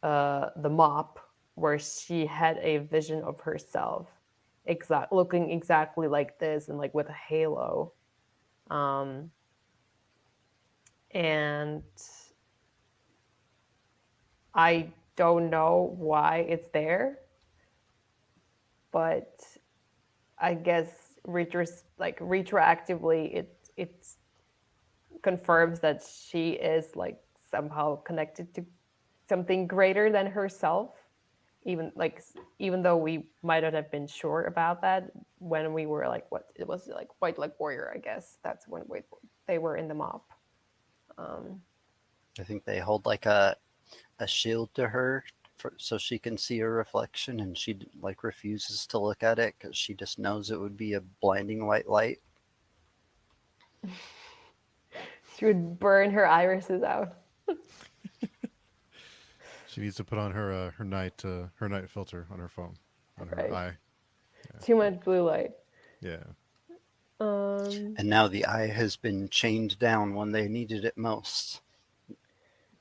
the mop where she had a vision of herself looking exactly like this and like with a halo, um and I don't know why it's there, but I guess retroactively it confirms that she is like somehow connected to something greater than herself, even though we might not have been sure about that when we were like what it was like White Leg Warrior, I guess that's when they were in the mop. I think they hold like a shield to her so she can see her reflection, and she like refuses to look at it because she just knows it would be a blinding white light. She would burn her irises out. She needs to put on her night filter on her phone, on her Right, eye. too much blue light. Yeah. um And now the eye has been chained down when they needed it most.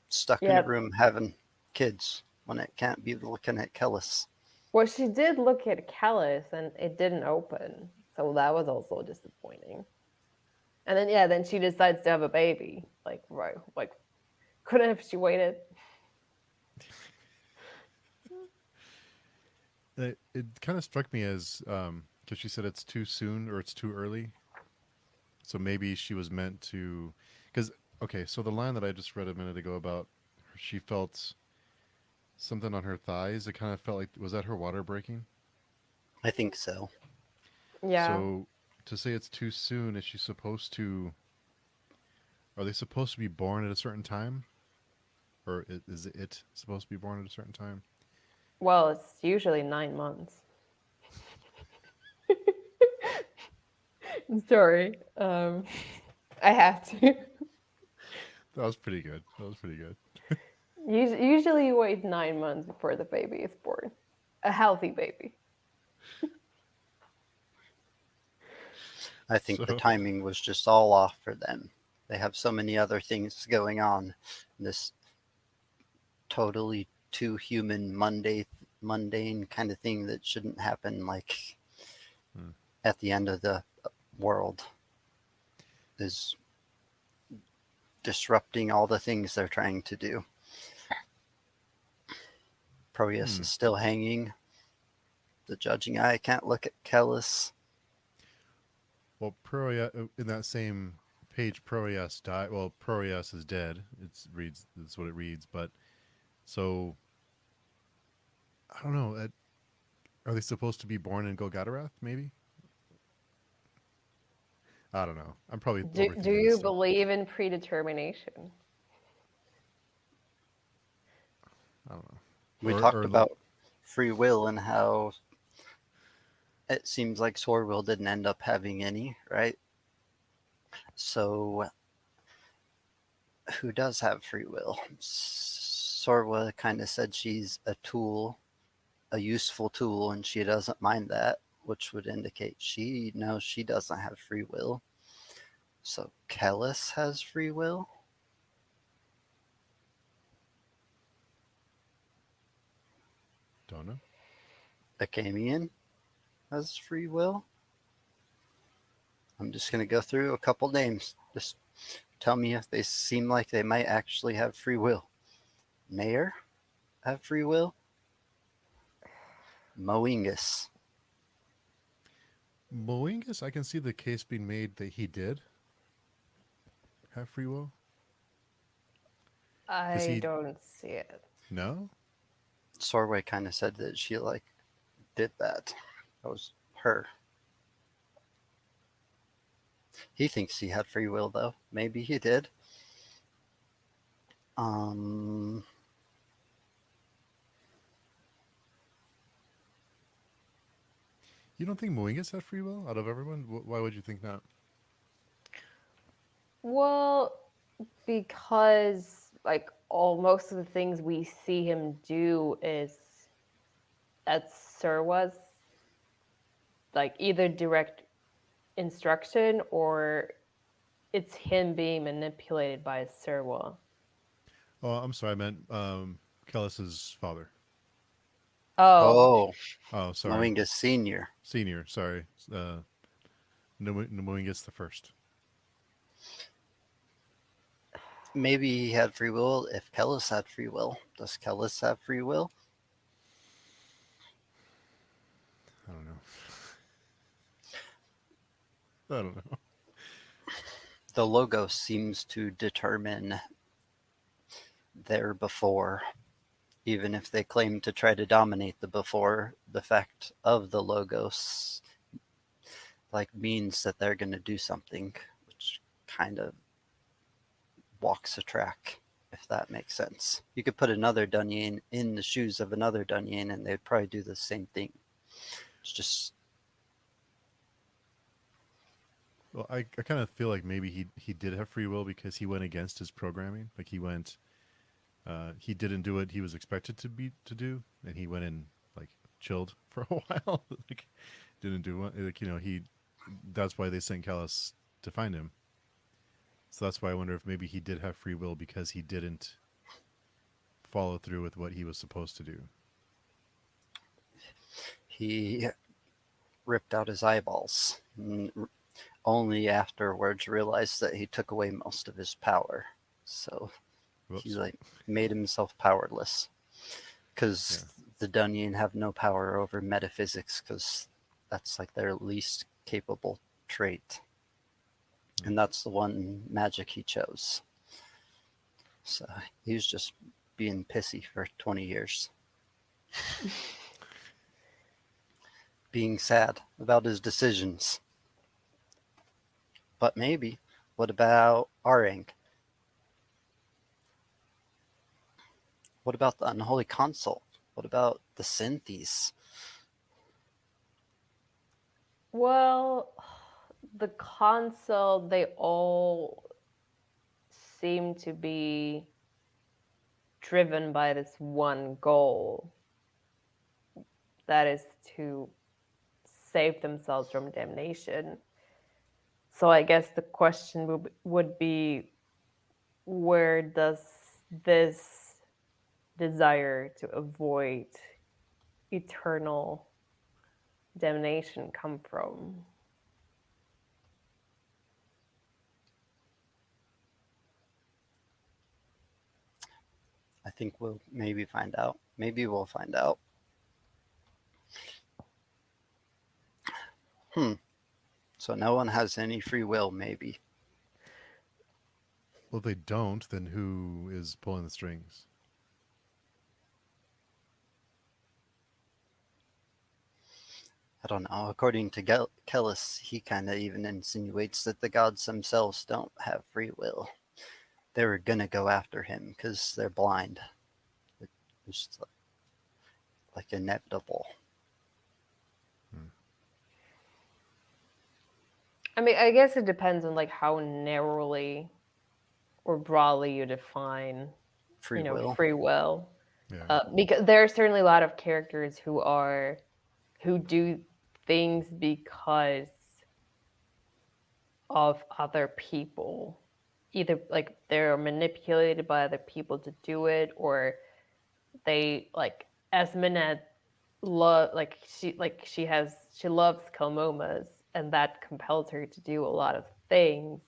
Stuck in a yeah, room having kids when it can't be looking at Kellis. well, she did look at Callus and it didn't open, so that was also disappointing. And then yeah, then she decides to have a baby. Like right, like couldn't have she waited? It kind of struck me as because she said it's too soon or it's too early. So maybe she was meant to, because okay, so the line that I just read a minute ago about she felt something on her thighs. It kind of felt like was that her water breaking? I think so. Yeah. So to say it's too soon, is she supposed to? Are they supposed to be born at a certain time, or is it supposed to be born at a certain time? Well, it's usually 9 months. I'm sorry. I have to. That was pretty good. That was pretty good. Usually, you wait 9 months before the baby is born. A healthy baby. I think the So timing was just all off for them. They have so many other things going on. This totally too human, mundane kind of thing that shouldn't happen, like hmm. at the end of the world, is disrupting all the things they're trying to do. Proteus Hmm. is still hanging. The judging eye can't look at Kellis. Well, in that same page, Proias died. Well, Proias is dead. That's what it reads. But so I don't know. Are they supposed to be born in Golgotarath? Maybe. I don't know. I'm probably Do overthinking this you stuff. believe in predetermination? I don't know. We Or, talked or about free will and how it seems like Sorwell didn't end up having any, right? So who does have free will? Sorwa kind of said she's a tool, a useful tool, and she doesn't mind that, which would indicate she knows she doesn't have free will. So Kellis has free will. don't know. Acamian has free will. I'm just going to go through a couple names. Just tell me if they seem like they might actually have free will. Mayor have free will. Moingus. Moingus, I can see the case being made that he did have free will. I don't see it. No. Sorway kind of said that she did that. That was her. He thinks he had free will though. Maybe he did. You don't think Moingus had free will out of everyone? Why would you think not? Well, because like most of the things we see him do is at Serwa's like either direct instruction or it's him being manipulated by Serwa. Oh, I'm sorry. I meant Kellis's father. Oh, Oh, sorry. Moingus Senior. Senior. Sorry. Moingus the first. Maybe he had free will if Kellis had free will. Does Kellis have free will? I don't know. I don't know. The logo seems to determine their before. Even if they claim to try to dominate the before, the fact of the logos means that they're going to do something, which kind of walks a track, if that makes sense. You could put another Dunyan in the shoes of another Dunyan and they'd probably do the same thing. It's just... Well, I kind of feel like maybe he did have free will because he went against his programming. Like he didn't do what he was expected to do, and he went and chilled for a while. Didn't do what that's why they sent Callus to find him. So that's why I wonder if maybe he did have free will because he didn't follow through with what he was supposed to do. He ripped out his eyeballs and only afterwards realized that he took away most of his power. So Whoops. he made himself powerless because the Dunyan have no power over metaphysics because that's their least capable trait. And that's the one magic he chose. So he was just being pissy for 20 years. Being sad about his decisions. But maybe, what about Arang? What about the Unholy Consult? What about the Synthes? well, the console, they all seem to be driven by this one goal, that is to save themselves from damnation. So I guess the question would be, where does this desire to avoid eternal damnation come from? I think we'll maybe find out. Maybe we'll find out. So no one has any free will, maybe. Well, if they don't, then who is pulling the strings? I don't know. According to Kellis, he kind of even insinuates that the gods themselves don't have free will. They were gonna go after him because they're blind. It's like inevitable. I mean, I guess it depends on like how narrowly or broadly you define, Free will. free will. Yeah. Because there are certainly a lot of characters who do things because of other people, either like they're manipulated by other people to do it, or they like Esminette love she loves Kalmomas, and that compels her to do a lot of things.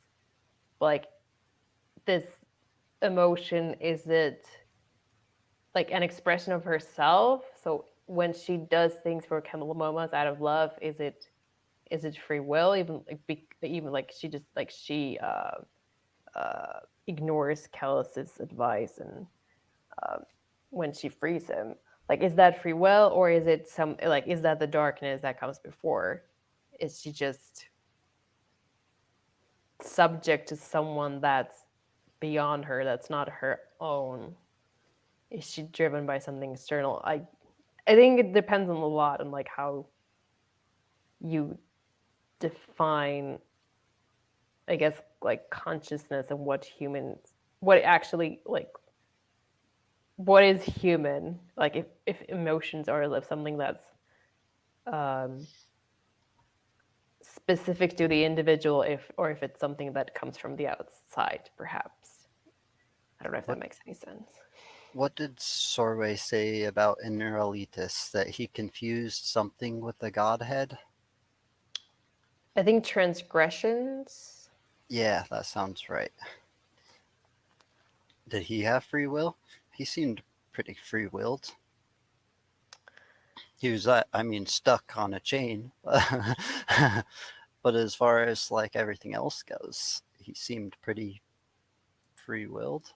Like this emotion, is it like an expression of herself? So when she does things for Kalmomas out of love, is it free will? Even like she just like she ignores Callus's advice, and when she frees him, like is that free will, or is it some like is that the darkness that comes before? Is she just subject to someone that's beyond her, that's not her own? Is she driven by something external? I think it depends on a lot on like how you define, I guess, like consciousness and what actually like what is human, like if emotions are something that's um specific to the individual, if it's something that comes from the outside, perhaps. I don't know if that What makes any sense. what did Sorway say about Ineralitis? That he confused something with the godhead? I think transgressions. Yeah, that sounds right. Did he have free will? He seemed pretty free willed. He was, I mean, stuck on a chain. But as far as like everything else goes, he seemed pretty free willed.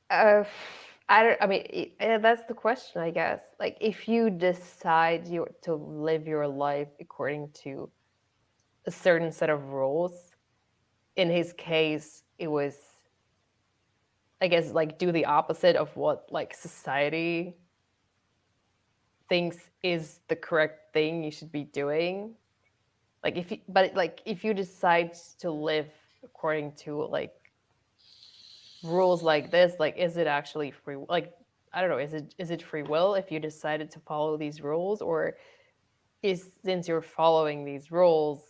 uh I don't. I mean, that's the question, I guess. Like, if you decide to live your life according to a certain set of rules, in his case, it was, I guess, like do the opposite of what like society thinks is the correct thing you should be doing. Like if you decide to live according to like rules like this, like is it actually free? Like I don't know, is it free will if you decided to follow these rules, or is since you're following these rules,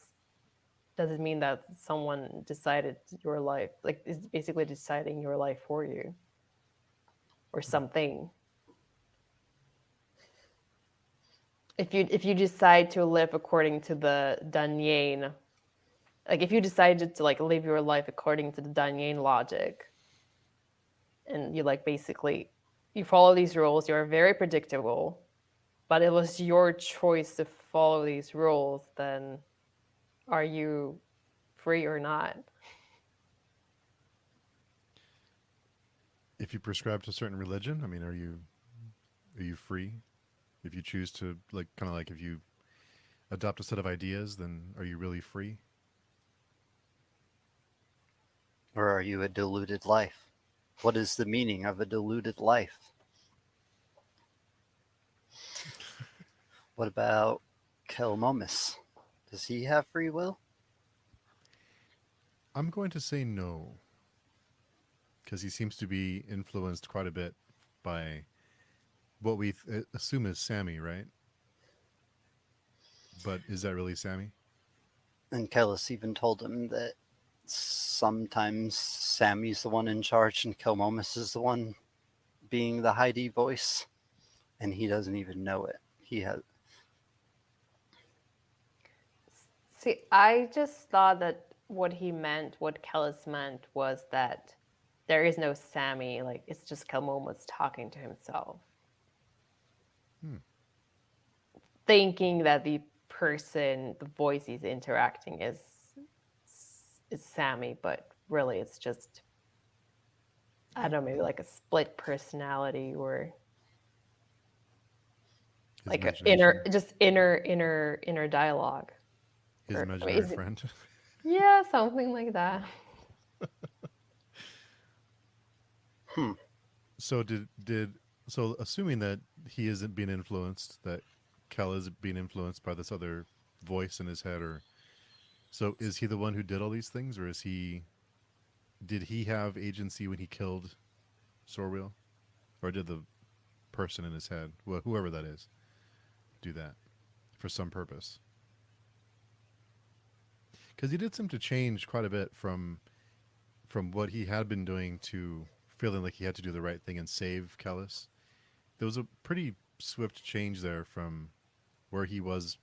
does it mean that someone decided your life, like is basically deciding your life for you, or something? If you decide to live according to the Danyane, like if you decided to like live your life according to the Danyane logic, and you like basically you follow these rules, you're very predictable, but it was your choice to follow these rules, then are you free or not? If you prescribe to a certain religion, I mean, are you free? If you choose to like kind of like if you adopt a set of ideas, then are you really free? Or are you a deluded life? What is the meaning of a deluded life? What about Kelmomus? Does he have free will? I'm going to say no, because he seems to be influenced quite a bit by what we assume is Sammy, right? But is that really Sammy? And Kellis even told him that sometimes Sammy's the one in charge and Kelmomus is the one being the Heidi voice, and he doesn't even know it. He has. See, I just thought that what Kellis meant was that there is no Sammy, like it's just Kalmomus talking to himself. Hmm. thinking that the person, the voice he's interacting is Sammy, but really it's just, I don't know, maybe like a split personality or His like a imagination. inner dialogue. His Or I mean, imaginary friend. yeah, something like that. Hmm. So so assuming that he isn't being influenced, that Kel is being influenced by this other voice in his head, or so is he the one who did all these things, or did he have agency when he killed Sorwheel, or did the person in his head, whoever that is, do that for some purpose? Because he did seem to change quite a bit from what he had been doing to feeling like he had to do the right thing and save Kellis. There was a pretty swift change there from where he was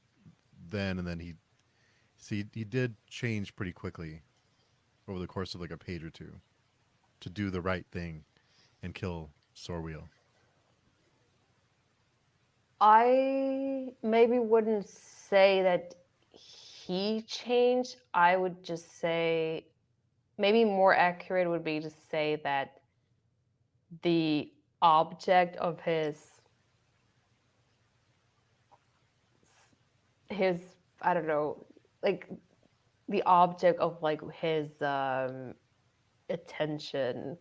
then, and then he did change pretty quickly over the course of like a page or two to do the right thing and kill Sorwheel. I maybe wouldn't say that he changed. I would just say maybe more accurate would be to say that the object of his I don't know, like the object of like his attention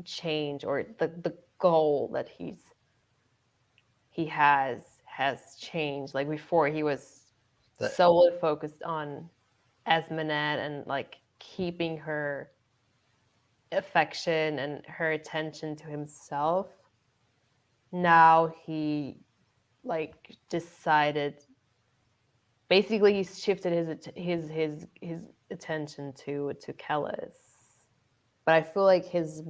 change, or the goal that he has changed. Like before he was That solely focused on Esmenet and like keeping her affection and her attention to himself. Now he like decided, basically he's shifted his attention to Kellis. But I feel like his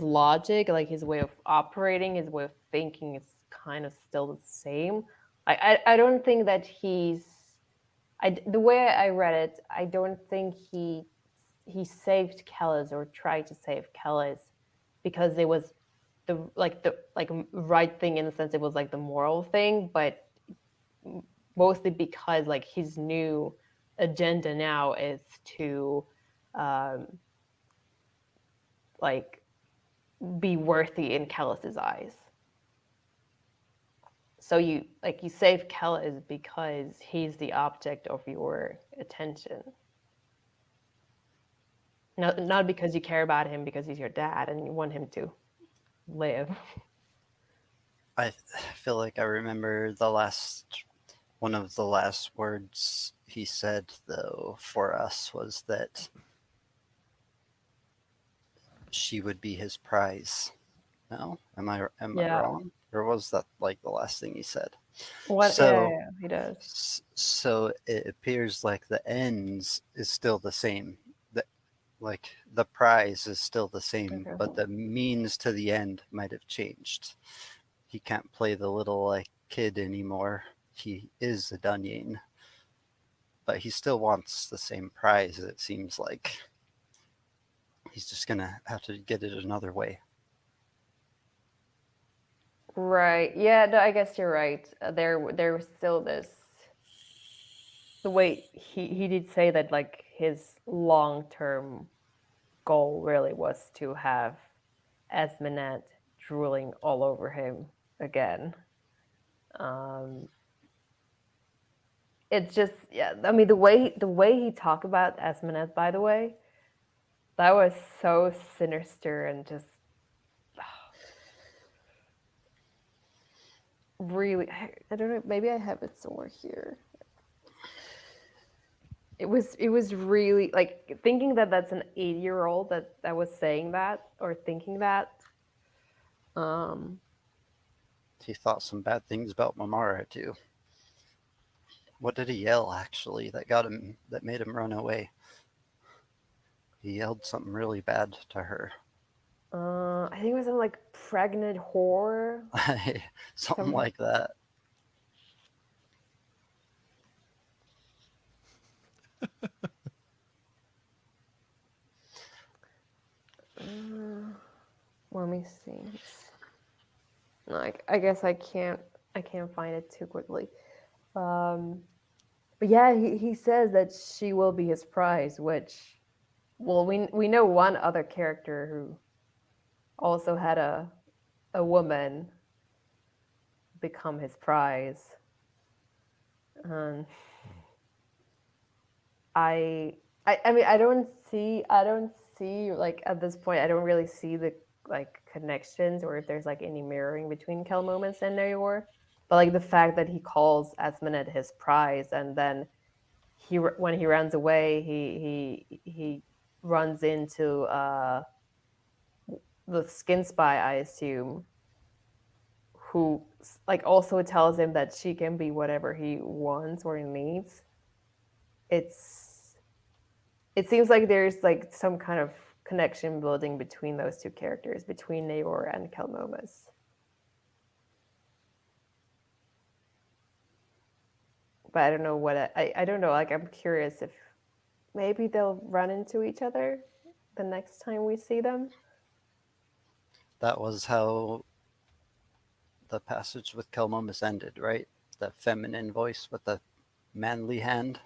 logic, like his way of operating, his way of thinking is kind of still the same. I don't think that the way I read it, I don't think he saved Kellis or tried to save Kellis because it was the right thing, in the sense it was like the moral thing, but mostly because like his new agenda now is to um, like be worthy in Kellis's eyes. So you save Kellis because he's the object of your attention. Not because you care about him because he's your dad and you want him to live. I feel like I remember one of the last words he said though for us was that she would be his prize. No, am I Yeah. wrong? Or was that like the last thing he said? What? Yeah, So yeah, he does. so it appears like the ends is still the same. The like the prize is still the same, Okay. but the means to the end might have changed. He can't play the little like kid anymore. He is a Dunyan, but he still wants the same prize. It seems like he's just gonna have to get it another way. Right. Yeah, no, I guess you're right. There was still this, the way he did say that like his long-term goal really was to have Esmenet drooling all over him again. Um, it's just, yeah. I mean, the way he talked about Esmenet, by the way, that was so sinister and just really. I don't know. Maybe I have it somewhere here. It was really like thinking that that's an 8-year-old that was saying that or thinking that. Um, He thought some bad things about Mamara too. What did he yell actually that made him run away? He yelled something really bad to her. I think it was something like pregnant whore. Something Some like that. let me see. No, I guess I can't. I can't find it too quickly. Um, but yeah, he says that she will be his prize, which, well, we know one other character who also had a woman become his prize. Um, I, I mean, I don't see like at this point, I don't really see the like connections or if there's like any mirroring between Kelmomas and Nayor. But like the fact that he calls Asmoned his prize, and then when he runs away, he runs into the skin spy, I assume, who like also tells him that she can be whatever he wants or he needs. It's it seems like there's like some kind of connection building between those two characters, between Naor and Kelmomas. But I don't know I don't know. Like I'm curious if maybe they'll run into each other the next time we see them. That was how the passage with Kelmomus ended, right? The feminine voice with the manly hand.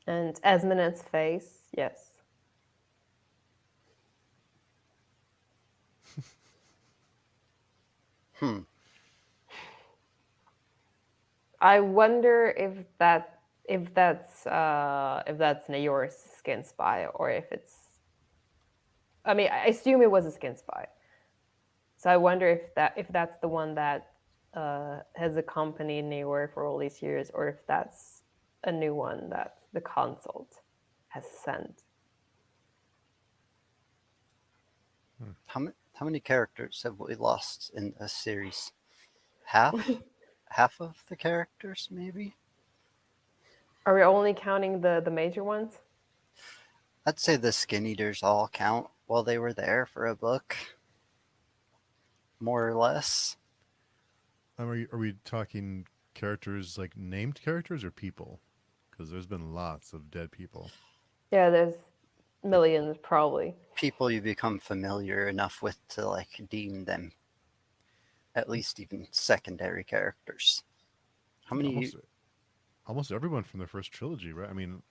And Esminet's face, yes. Hmm. I wonder if that's Nayor's skin spy or if it's. I mean, I assume it was a skin spy. So I wonder if that's the one that has accompanied Nayor for all these years, or if that's a new one that the consult has sent. How many characters have we lost in a series? Half? Half of the characters, maybe? Are we only counting the major ones? I'd say the Skin Eaters all count while they were there for a book, more or less. Are we talking characters like named characters or people? Because there's been lots of dead people. Yeah, there's millions probably. People you become familiar enough with to like deem them at least even secondary characters. How I think many? almost everyone from the first trilogy, right? I mean,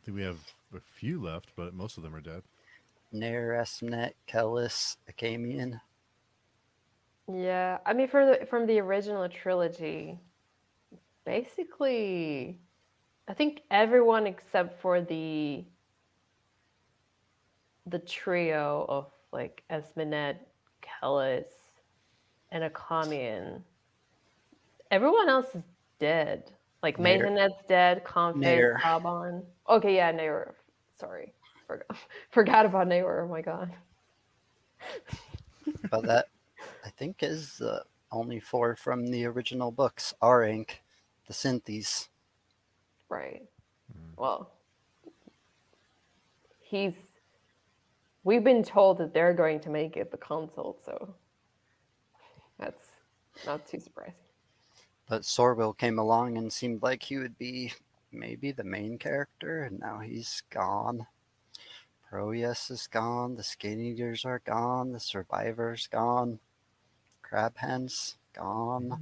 I think we have a few left, but most of them are dead. Nair, Esmnet, Kellis, Acamian. Yeah, I mean, from the original trilogy, basically, I think everyone except for the trio of like Esminet, Kellis, and Akamian. Everyone else is dead. Like Nair, Mayhenet's dead, Confit, Nair. Saban. Okay, yeah, Naor. Sorry. Forgot about Naor. Oh my god. But that, I think, is the only four from the original books. Our ink, the Synthes. Right. Well, he's we've been told that they're going to make it the consult, so that's not too surprising. But Sorwell came along and seemed like he would be maybe the main character, and now he's gone. Proyas is gone, the Skin Eaters are gone, the Survivor's gone, Crabhan's gone.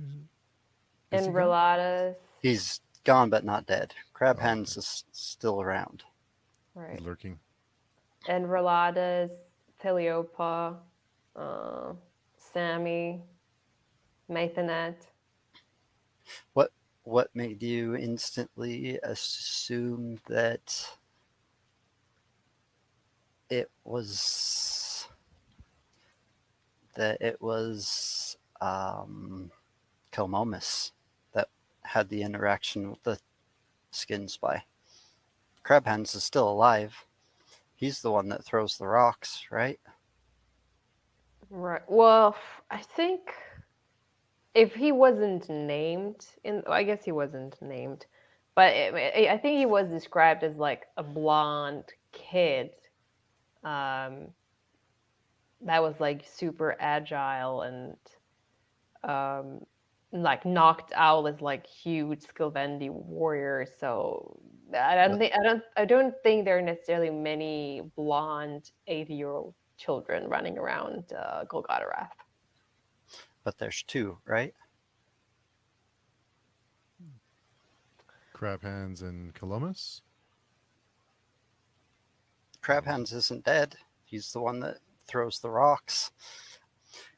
Is he And gone? Relatus, He's gone but not dead. Oh, Crabhan's okay. is still around. right. He's lurking. And Relatus, Teleopa, uh, Sammy, Mathanet. What made you instantly assume that it was Kilmomus that had the interaction with the skin spy? Crabhands is still alive. He's the one that throws the rocks, right? Right. Well, I think if he wasn't named I guess he wasn't named, but I think he was described as like a blonde kid, um, that was like super agile and like knocked out as like huge Skilvendi warriors. So But I don't think there are necessarily many blonde 80-year-old children running around Golgotha. but there's two, right? Crab Hands and Columbus. Crab Hands isn't dead. He's the one that throws the rocks.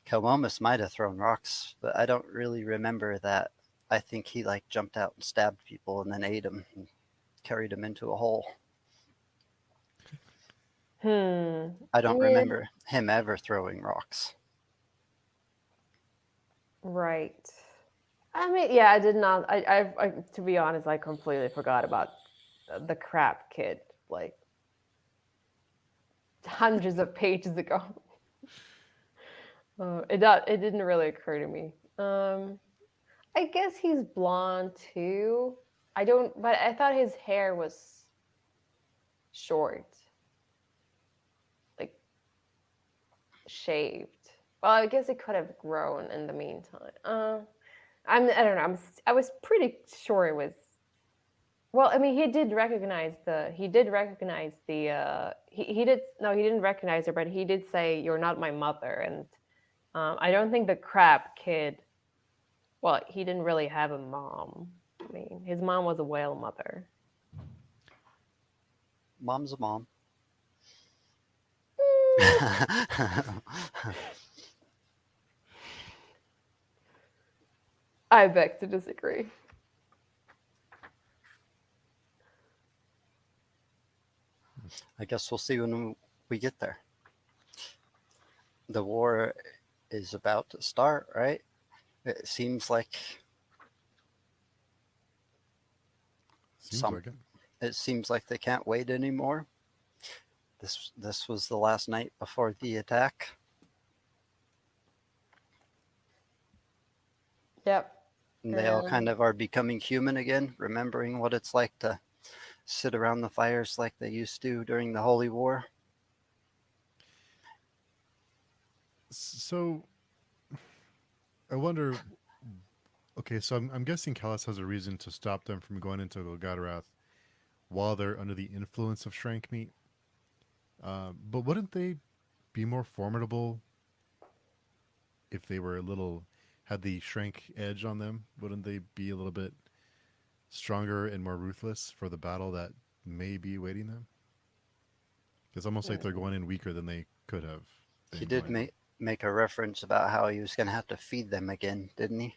Columbus might have thrown rocks, but I don't really remember that. I think he like jumped out and stabbed people and then ate them and carried them into a hole. I don't Yeah, remember him ever throwing rocks. right. I mean, yeah, I did not. To be honest, I completely forgot about the crap kid. Like hundreds of pages ago. It didn't really occur to me. I guess he's blonde too. I don't, but I thought his hair was short, like shaved. Well, I guess it could have grown in the meantime. I don't know. I was pretty sure it was. Well, I mean, he did recognize he did, no, he didn't recognize her, but he did say, "You're not my mother." And I don't think the crab kid, well, he didn't really have a mom. I mean, his mom was a whale mother. Mom's a mom. I beg to disagree. I guess we'll see when we get there. The war is about to start, right? It seems like Seems like they can't wait anymore. This was the last night before the attack. Yep. And they all kind of are becoming human again, remembering what it's like to sit around the fires like they used to during the Holy War. So I wonder. Okay, so I'm guessing Callus has a reason to stop them from going into Golgotha while they're under the influence of Shrank meat. But wouldn't they be more formidable if they were had the Shrank edge on them? Wouldn't they be a little bit stronger and more ruthless for the battle that may be awaiting them? It's almost like they're going in weaker than they could have. He did make a reference about how he was going to have to feed them again, didn't he?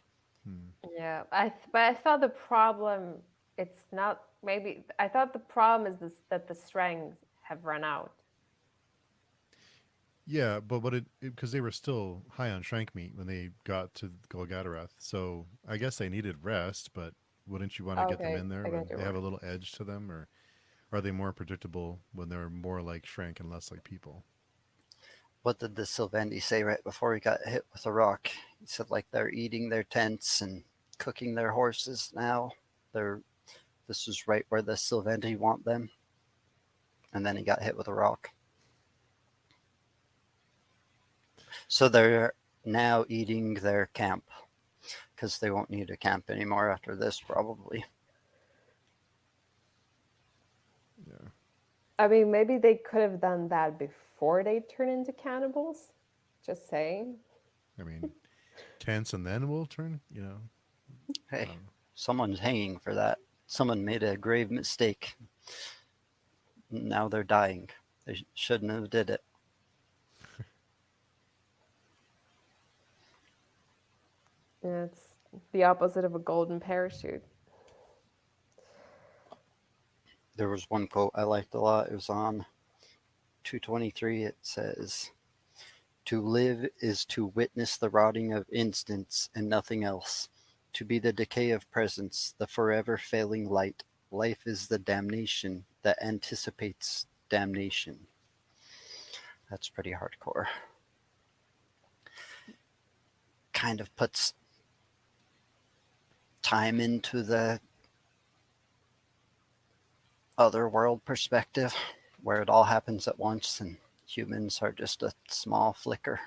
Yeah, but I thought the problem, it's not, maybe I thought the problem is that the strengths have run out. Yeah, but because they were still high on Shrank meat when they got to Golgotha, so I guess they needed rest. But wouldn't you want to get them in there when they have a little edge to them, or are they more predictable when they're more like Shrank and less like people? What did the Sylvendi say right before he got hit with a rock? He said like they're eating their tents and cooking their horses now. This is right where the Sylvendi want them. And then he got hit with a rock. So they're now eating their camp because they won't need a camp anymore after this, probably. Yeah. I mean, maybe they could have done that before they turn into cannibals. Just saying. I mean, tents and then we'll turn. Hey, someone's hanging for that. Someone made a grave mistake. Now they're dying. They shouldn't have did it. Yeah, it's the opposite of a golden parachute. There was one quote I liked a lot. It was on 223. It says, "To live is to witness the rotting of instants and nothing else. To be the decay of presence, the forever failing light. Life is the damnation that anticipates damnation." That's pretty hardcore. Kind of puts time into the other world perspective where it all happens at once and humans are just a small flicker.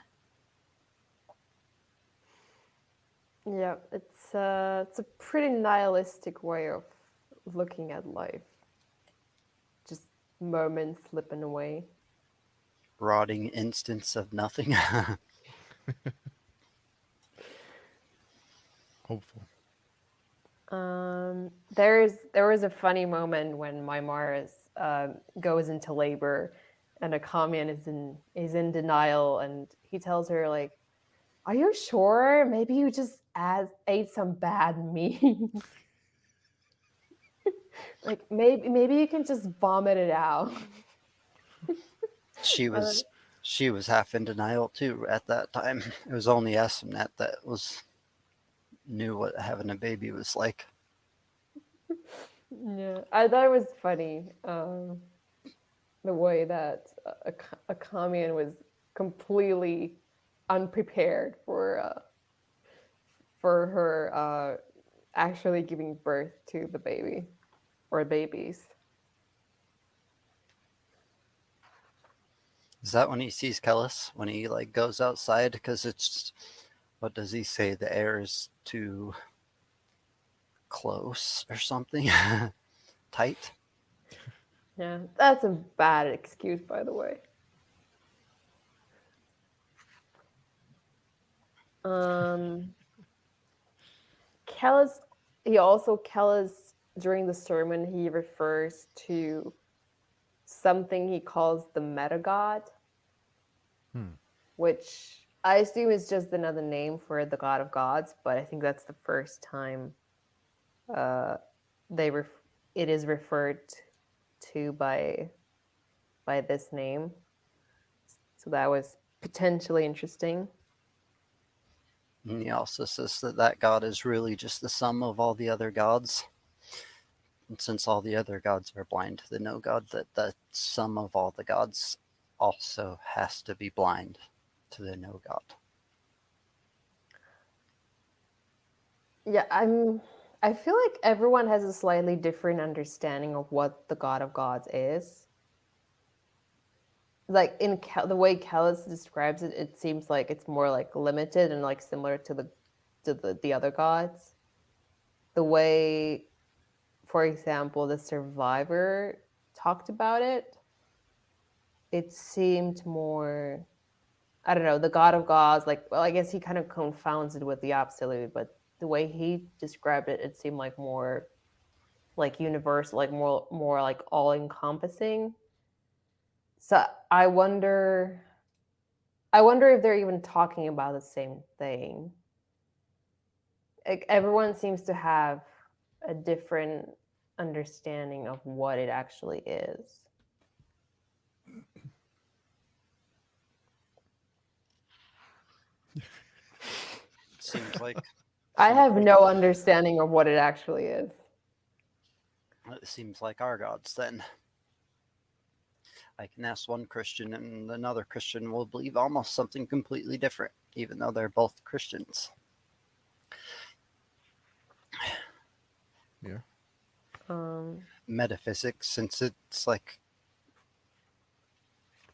Yeah, it's a pretty nihilistic way of looking at life. Just moments slipping away. Rotting instance of nothing. Hopeful. There was a funny moment when Maimaris goes into labor, and Akamian is in denial, and he tells her like, "Are you sure? Maybe you just ate some bad meat. Like maybe you can just vomit it out." She was half in denial too at that time. It was only Esmnet that knew what having a baby was like. Yeah, I thought it was funny the way that Akamian was completely unprepared for her actually giving birth to the baby or babies. Is that when he sees Kellis? When he like goes outside? Because it's, what does he say? The air is too close or something? Tight? Yeah, that's a bad excuse, by the way. Kellis, Kellis during the sermon, he refers to something he calls the meta god, which I assume is just another name for the god of gods, but I think that's the first time it is referred to by this name. So that was potentially interesting. And he also says that god is really just the sum of all the other gods. And since all the other gods are blind to the no god, that the sum of all the gods also has to be blind to the no god. Yeah, I feel like everyone has a slightly different understanding of what the god of gods is. Like in the way Kellis describes it, it seems like it's more like limited and like similar to the other gods. The way, for example, the survivor talked about it, it seemed more, I don't know, the god of gods, like, well, I guess he kind of confounds it with the absolute, but the way he described it, it seemed like more like universal, like more like all encompassing. So I wonder if they're even talking about the same thing. Like, everyone seems to have a different understanding of what it actually is. Seems like I have no understanding of what it actually is. it seems like our gods then. I can ask one Christian and another Christian will believe almost something completely different, even though they're both Christians. Yeah. Metaphysics, since it's like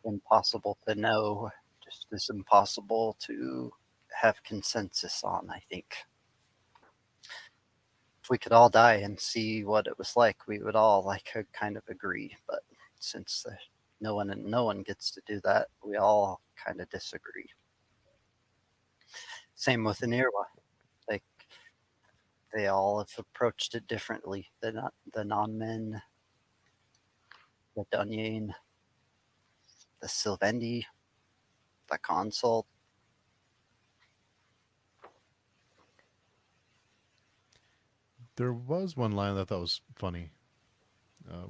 impossible to know, just as impossible to have consensus on, I think. If we could all die and see what it was like, we would all like kind of agree. But since no one gets to do that, we all kind of disagree. Same with Anirwa. Like, they all have approached it differently. The non-men, the Dunyan, the Sylvendi, the Consult. There was one line that I thought was funny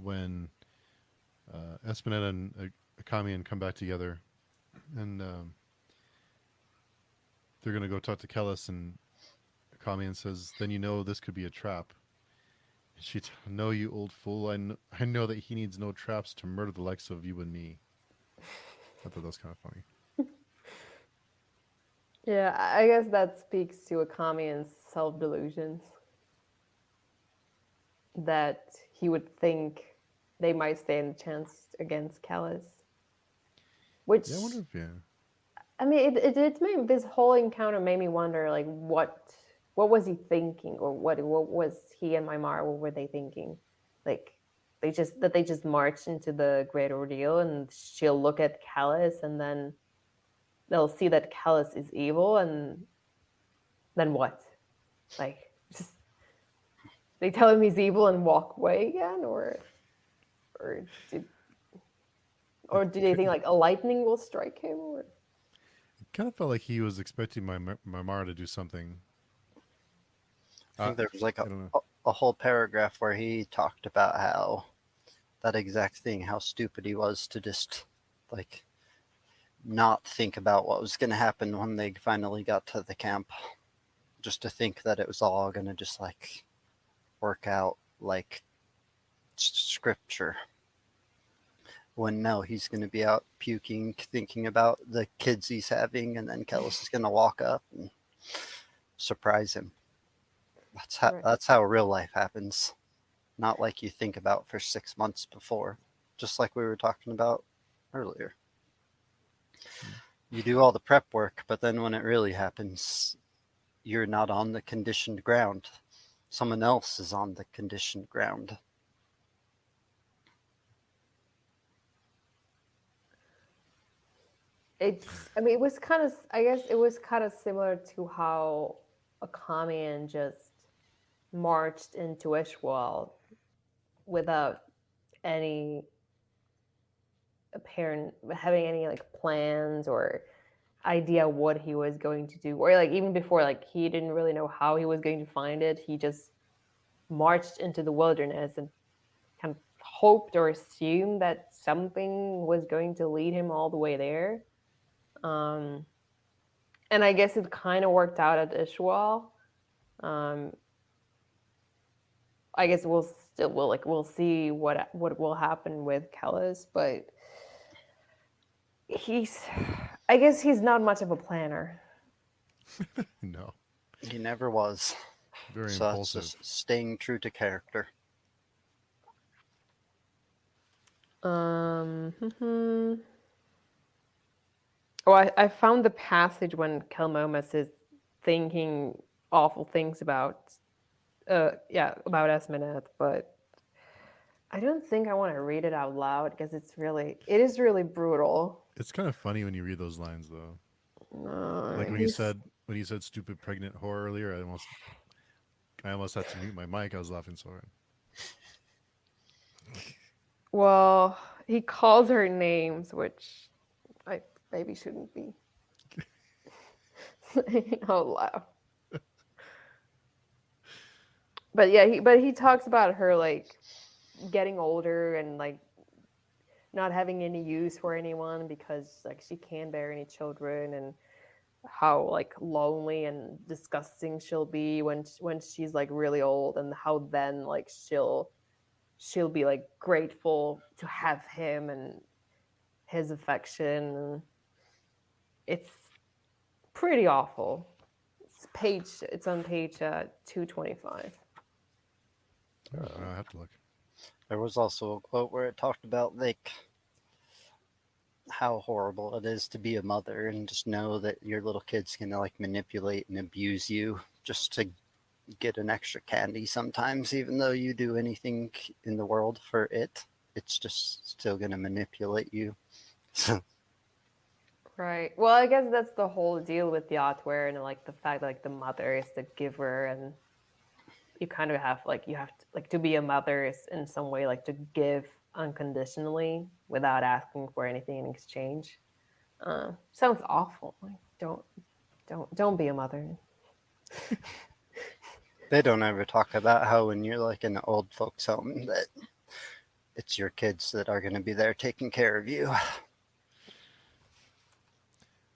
when Espinette and Akamian come back together, and they're going to go talk to Kellis, and Akamian says, "Then you know this could be a trap." And she, "No, you old fool. I know that he needs no traps to murder the likes of you and me." I thought that was kind of funny. Yeah, I guess that speaks to Akamian's self-delusions. That he would think they might stand a chance against Kellis. Which, yeah, I wonder if, I mean, it made this whole encounter made me wonder, like, what was he thinking, or what was he and Maimar, what were they thinking? Like, they just marched into the great ordeal, and she'll look at Kellis, and then they'll see that Kellis is evil, and then what? Like, just they tell him he's evil and walk away again, or did or do they think like a lightning will strike him? Or It kind of felt like he was expecting my Mara to do something. I think there was like I don't know. a whole paragraph where he talked about how that exact thing, how stupid he was to just like not think about what was going to happen when they finally got to the camp. Just to think that it was all going to just like work out like scripture. When no, he's going to be out puking, thinking about the kids he's having, and then Kellis is going to walk up and surprise him. Right. That's how real life happens. Not like you think about for 6 months before, just like we were talking about earlier. You do all the prep work, but then when it really happens, you're not on the conditioned ground. Someone else is on the conditioned ground. I mean, it was kind of, I guess it was kind of similar to how Akamian just marched into Ishwal without any apparent, having any like plans or idea what he was going to do, or like even before, like he didn't really know how he was going to find it. He just marched into the wilderness and kind of hoped or assumed that something was going to lead him all the way there. And I guess it kind of worked out at Ishwal. Um, I guess we'll see what will happen with Kellis, but I guess he's not much of a planner. No, He never was. very So it's impulsive. just staying true to character. Oh, I found the passage when Kelmomus is thinking awful things about, about Esmenet, but I don't think I want to read it out loud because it is really brutal. It's kind of funny when you read those lines, though. Like when He's you said "stupid pregnant whore" earlier, I almost had to mute my mic. I was laughing so hard. well, he calls her names, which I maybe shouldn't be saying out loud. But yeah, he talks about her like getting older and like not having any use for anyone because like she can't bear any children, and how like lonely and disgusting she'll be when she's like really old, and how then like she'll be like grateful to have him and his affection. It's pretty awful. It's on page 225. I have to look. There was also a quote where it talked about like how horrible it is to be a mother and just know that your little kid's gonna like manipulate and abuse you just to get an extra candy sometimes, even though you do anything in the world for it, it's just still gonna manipulate you. So Right. Well, I guess that's the whole deal with the Otware, and like the fact that like the mother is the giver, and you kind of have like you have to like to be a mother is in some way like to give unconditionally without asking for anything in exchange. Sounds awful. Like, don't be a mother. they don't ever talk about how when you're like in an old folks home that it's your kids that are gonna be there taking care of you.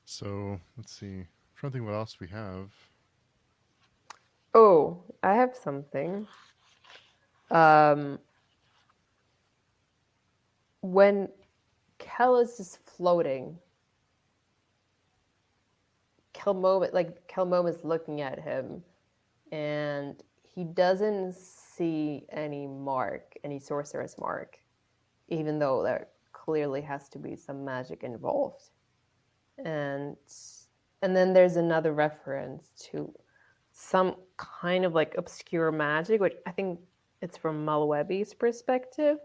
So let's see. I'm trying to think what else we have. Oh, I have something. When Kellis is floating, Kelmom is looking at him, and he doesn't see any sorcerer's mark, even though there clearly has to be some magic involved. And then there's another reference to some kind of like obscure magic, which I think it's from Malwebi's perspective.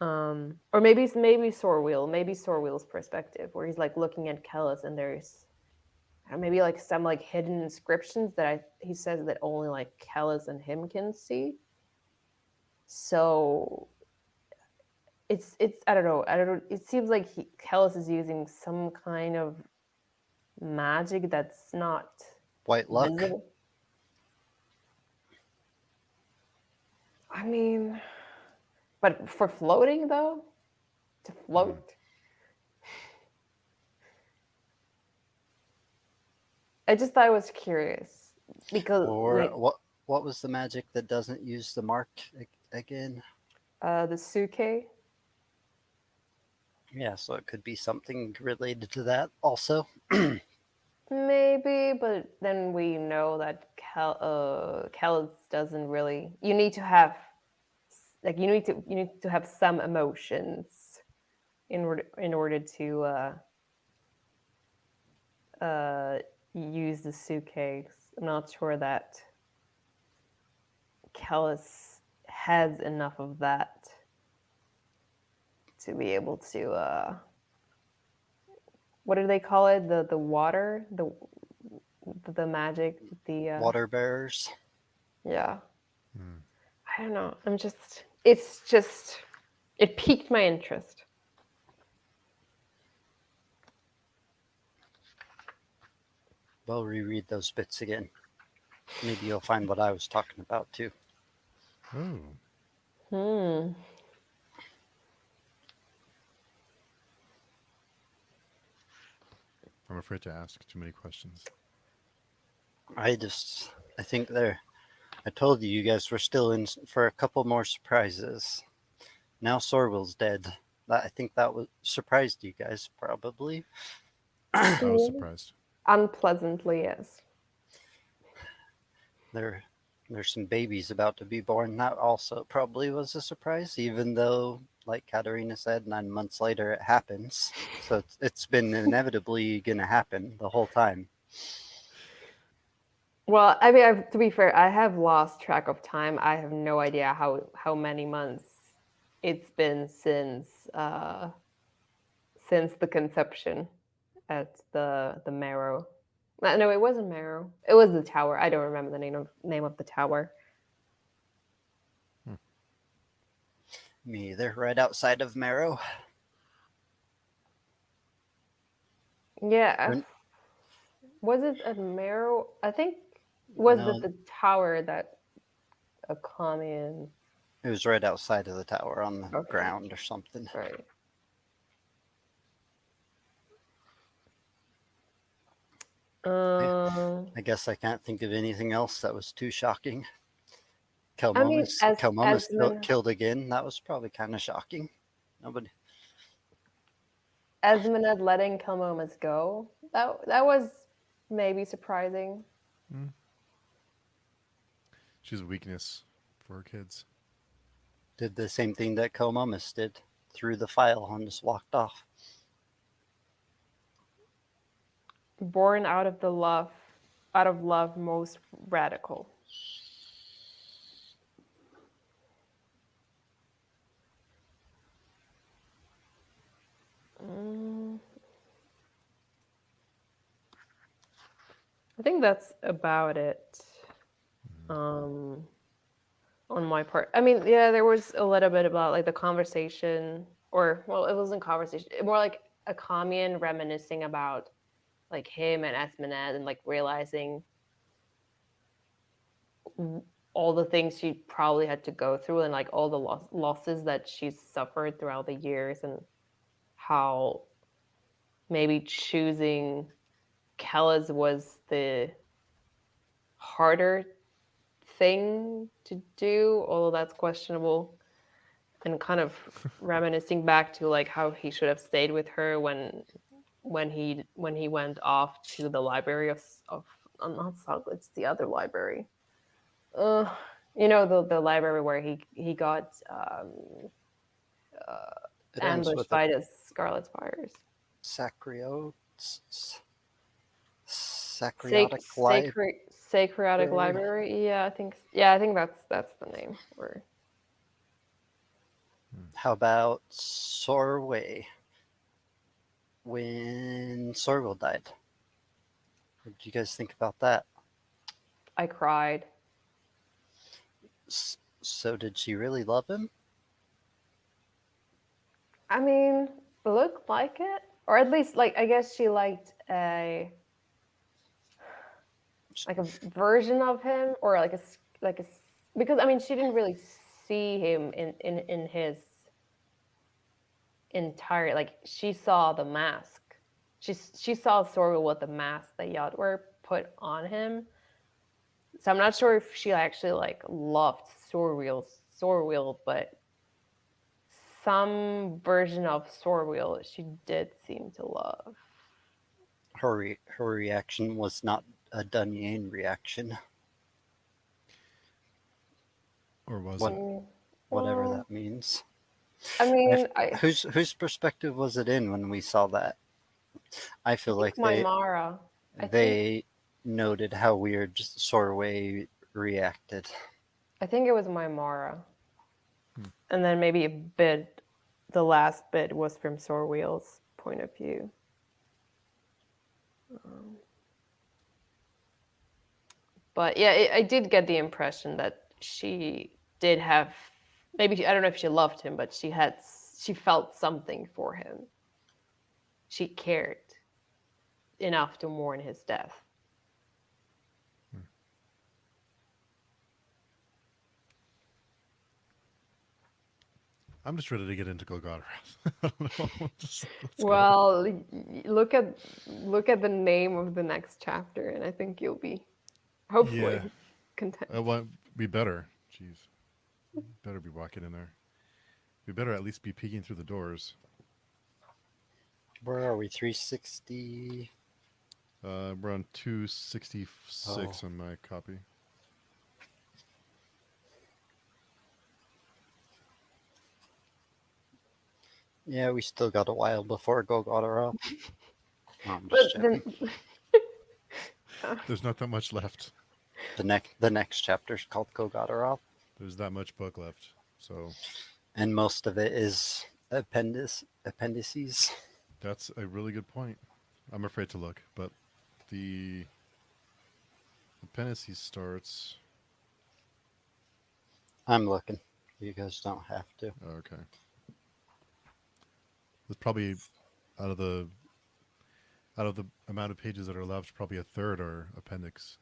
Or maybe Sorwheel, maybe Sorwheel's perspective, where he's like looking at Kellis and there's maybe like some like hidden inscriptions that he says that only like Kellis and him can see. So it's I don't know. It seems like Kellis is using some kind of magic that's not White luck. visible. I mean, but for floating though, to float. I just thought I was curious because Or like what was the magic that doesn't use the mark again? the suke. Yeah, so it could be something related to that also. Maybe, but then we know that Kellis doesn't really. You need to have like you need to have some emotions in order to uh, use the suitcase. I'm not sure that Kellis has enough of that to be able to. What do they call it? The water, the magic, the Water bearers. yeah. Hmm. I don't know. It's just it piqued my interest. Well, reread those bits again. Maybe you'll find what I was talking about too. Oh, Hmm. I'm afraid to ask too many questions. I think I told you guys were still in for a couple more surprises. Now Sorwell's dead. I think that was surprised you guys probably. I was Yeah. surprised. Unpleasantly, yes. There, there's some babies about to be born. That also probably was a surprise, even though, like Katerina said, 9 months later it happens. So it's been inevitably going to happen the whole time. Well, I mean, to be fair, I have lost track of time. I have no idea how many months it's been since the conception at the Marrow. No, it wasn't Marrow. It was the tower. I don't remember the name of the tower. Me either. Right outside of Marrow. Yeah, When, was it at Marrow? I think was no, the tower that a common. it was right outside of the tower on the Okay, ground or something. right. I, Um, I guess I can't think of anything else that was too shocking. I mean, Kelmoma's killed again. That was probably kind of shocking. Nobody. Esmenad letting Kelmomas go. That was maybe surprising. Hmm. She's a weakness for her kids. Did the same thing that Kelmomas did. Threw the file and just walked off. Born out of love, most radical. Mm, I think that's about it. Um, on my part. I mean, yeah, there was a little bit about like the conversation, or well, it wasn't conversation, more like a commune reminiscing about like him and Esmenad and like realizing all the things she probably had to go through and like all the losses that she's suffered throughout the years and how maybe choosing Kellis was the harder thing to do, although that's questionable. And kind of reminiscing back to like how he should have stayed with her when he went off to the library of not South, it's the other library. Uh, you know the library where he got It ends ambushed with a by the Scarlet Spires. Sacriotic Sacred library. library. Yeah, I think that's the name. Or How about Sorway? When Sorwell died. What do you guys think about that? I cried. So did she really love him? I mean, looked like it, or at least like I guess she liked a version of him, or because I mean she didn't really see him in his entire, like she saw the mask. She saw Sorrel with the mask that Yod were put on him. So I'm not sure if she actually like loved Sorwheel, but some version of Sorwheel she did seem to love. Her reaction was not a Dunyan reaction, Or was what it? whatever Well, that means. I mean, I Whose perspective was it in when we saw that? I feel think like my Mara. they noted how weird Sorway reacted. I think it was my Mara. Hmm. And then maybe a bit, the last bit was from Sorwheel's point of view. But yeah, I did get the impression that she did have, maybe I don't know if she loved him, but she felt something for him. She cared enough to mourn his death. I'm just ready to get into Golgotha. I don't know. Let's go. Well, look at the name of the next chapter, and I think you'll be hopefully Yeah. content. Well, we better. Jeez. Better be walking in there. We better at least be peeking through the doors. Where are we? 360. We're on 266 on my copy. Yeah, we still got a while before Golgotha. No, I'm But just then, joking. There's not that much left. The next chapter is called Golgotha, There's that much book left. So and most of it is appendices. that's a really good point. I'm afraid to look, but the appendices starts. I'm looking. You guys don't have to. Okay. There's probably out of the amount of pages that are left, probably a third are appendices.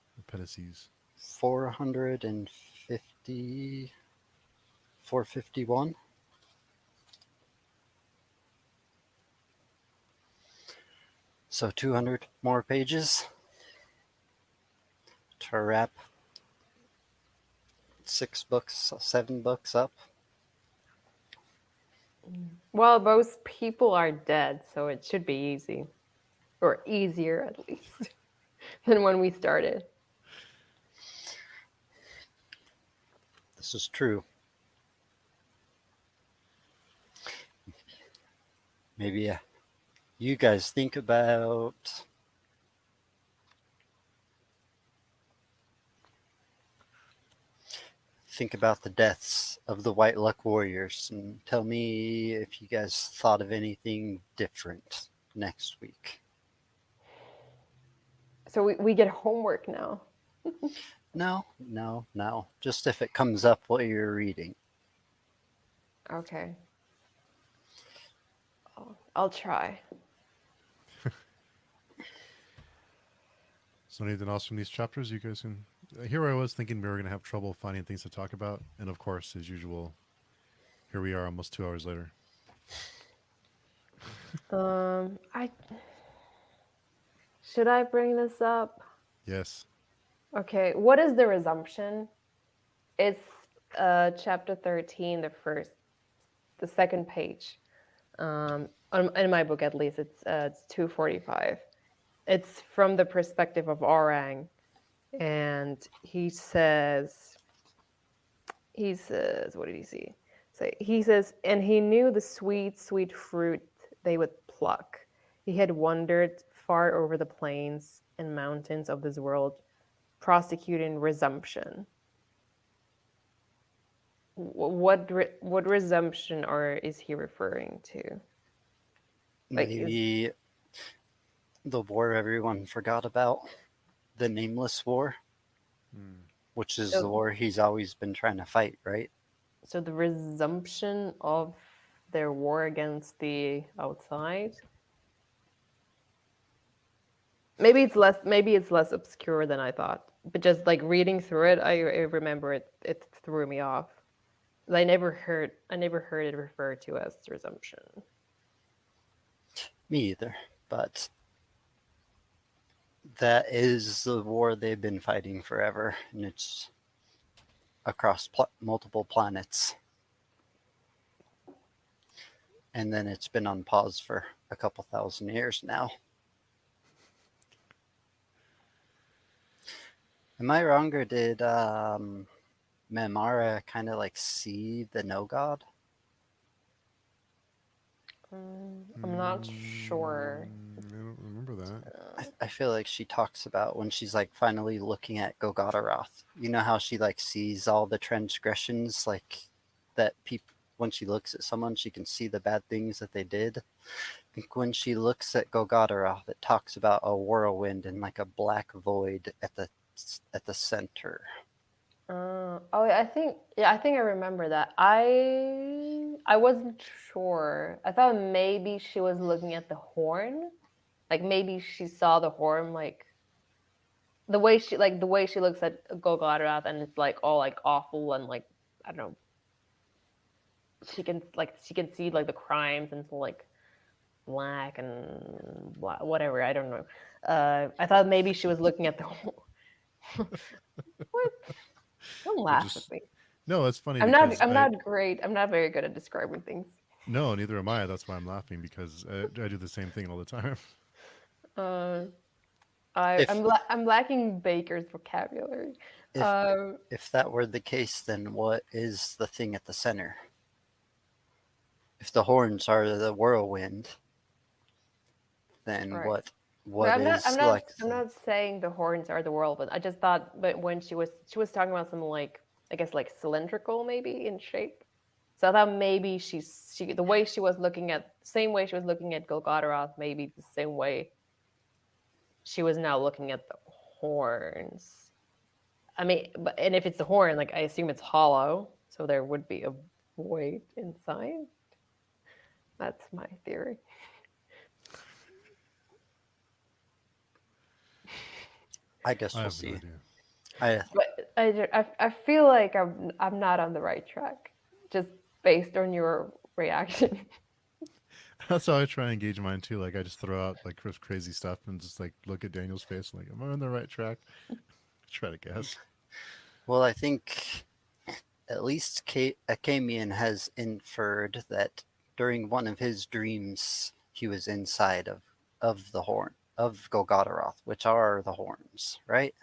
450, 451. So 200 more pages to wrap 7 books up. well, most people are dead, so it should be easy, or easier at least, than when we started. This is true. Maybe you guys think about the deaths of the White Luck Warriors and tell me if you guys thought of anything different next week. So we get homework now. No. Just if it comes up while you're reading. Okay. I'll try. So anything else from these chapters you guys can... Here I was thinking we were going to have trouble finding things to talk about. And of course, as usual, here we are almost 2 hours later. Should I bring this up? Yes. Okay, what is the resumption? It's chapter 13, the second page. In my book, at least, it's 245. It's from the perspective of Orang, and he says, what did he see? So he says, and he knew the sweet, sweet fruit they would pluck. He had wandered far over the plains and mountains of this world, prosecuting resumption. What resumption is he referring to? Maybe the war everyone forgot about. the Nameless War, Hmm. which is the So, war he's always been trying to fight, right? so the resumption of their war against the outside. Maybe it's less obscure than I thought. But just like reading through it, I remember it threw me off. I never heard it referred to as resumption. Me either. But that is the war they've been fighting forever, and it's across multiple planets. And then it's been on pause for a couple thousand years now. Am I wrong, or did Memara kind of like see the No God? I'm not sure. I don't remember that. I feel like she talks about when she's like finally looking at Golgotharoth. You know how she like sees all the transgressions, like that people. When she looks at someone, she can see the bad things that they did. I think when she looks at Golgotharoth, it talks about a whirlwind and like a black void at the center. I think I remember that. I wasn't sure. I thought maybe she was looking at the horn, like maybe she saw the horn, like the way she looks at Golgotha, and it's like all like awful and like I don't know. She can see like the crimes and it's like black and whatever. I don't know. I thought maybe she was looking at the what? Don't It laugh at just me. no. It's funny because I'm I not great. I'm not very good at describing things. no, neither am I. That's why I'm laughing because I do the same thing all the time. Uh, If I'm lacking Baker's vocabulary. if Um, if that were the case, then what is the thing at the center? If the horns are the whirlwind, then right. But what is like I'm not saying the horns are the world, but I just thought, but when she was talking about something like, I guess like cylindrical maybe in shape. So I thought maybe the way she was looking at, same way she was looking at Golgotha, maybe the same way she was now looking at the horns. I mean, but and if it's the horn, like I assume it's hollow, so there would be a void inside. That's my theory. I guess I we'll have no see. idea. I But I feel like I'm not on the right track, just based on your reaction. That's how I try and engage mine too. Like I just throw out like crazy stuff and just like look at Daniel's face. Like, am I on the right track? Try to guess. well, I think at least Akamian has inferred that during one of his dreams he was inside of the horn of Golgotharoth, which are the horns, right?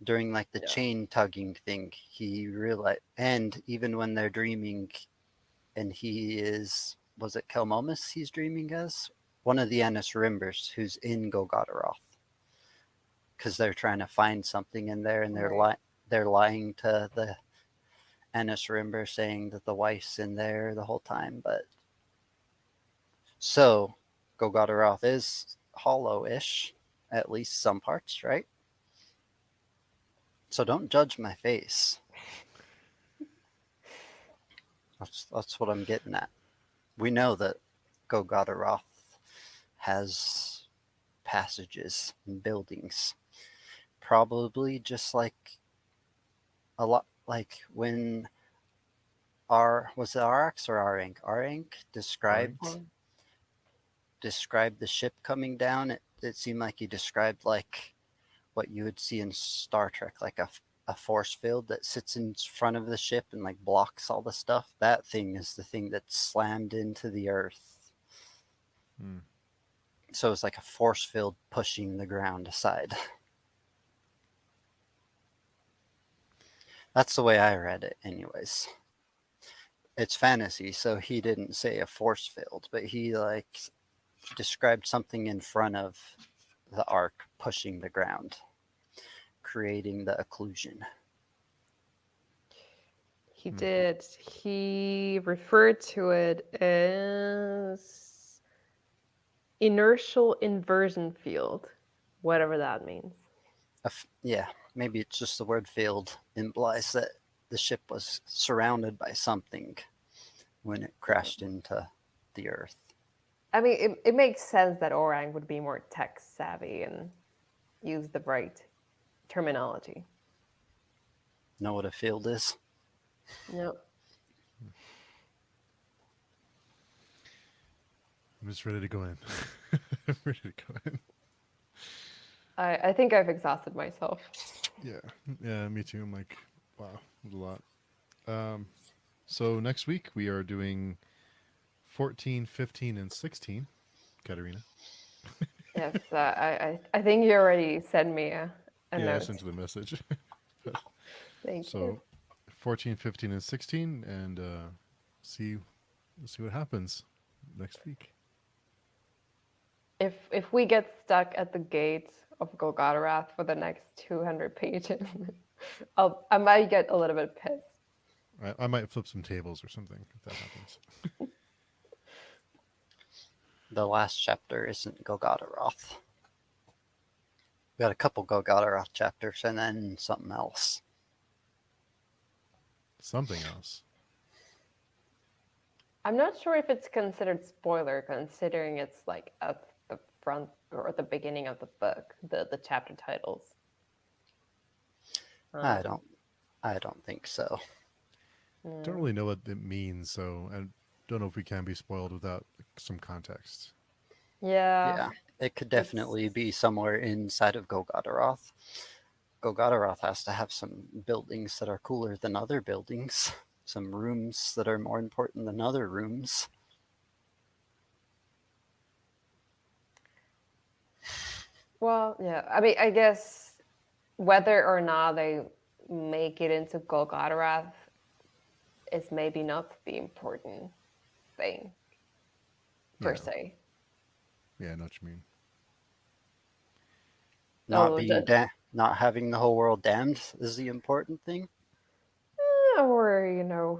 During like the Yeah. chain tugging thing, he realized, and even when they're dreaming, and he is was it Kelmomus he's dreaming as one of the Anasrimbers who's in Golgotharoth because they're trying to find something in there, and Right. they're lying to the Anasrimber saying that the wife's in there the whole time. But so Golgotharoth is hollow-ish, at least some parts, right? So don't judge my face. That's what I'm getting at. We know that Golgotharoth has passages and buildings, probably just like a lot like when was it Arax or Arank? Arank Frank? described the ship coming down. It seemed like he described like what you would see in Star Trek, like a force field that sits in front of the ship and like blocks all the stuff. That thing is the thing that's slammed into the earth. Hmm. So it's like a force field pushing the ground aside. That's the way I read it, anyways. It's fantasy, so he didn't say a force field, but he like described something in front of the arc pushing the ground, creating the occlusion. He Hmm. did. He referred to it as inertial inversion field, whatever that means. Yeah, maybe it's just the word field implies that the ship was surrounded by something when it crashed into the Earth. I mean, it makes sense that Orang would be more tech savvy and use the right terminology. Know what a field is? No, I'm just ready to go in. I'm ready to go in. I think I've exhausted myself. Yeah, yeah, me too. I'm like, wow, it was a lot. So next week we are doing 14, 15, and 16. Katerina. Yes, I think you already sent me a Yeah, I note. sent you the message. Thank you. So 14, 15, and 16, and see what happens next week. If we get stuck at the gate of Golgotha for the next 200 pages, I might get a little bit pissed. I might flip some tables or something if that happens. The last chapter isn't Golgotha. We got a couple Golgotha chapters and then something else. Something else. I'm not sure if it's considered spoiler, considering it's like at the front or at the beginning of the book, the chapter titles. I don't think so. Don't really know what it means, so I don't know if we can be spoiled without some context. Yeah, it could definitely be somewhere inside of Golgotha. Golgotha has to have some buildings that are cooler than other buildings, some rooms that are more important than other rooms. Well, yeah. I mean, I guess whether or not they make it into Golgotha is maybe not the important thing per Yeah. se. Yeah, I know what you mean. Not having the whole world damned is the important thing. Or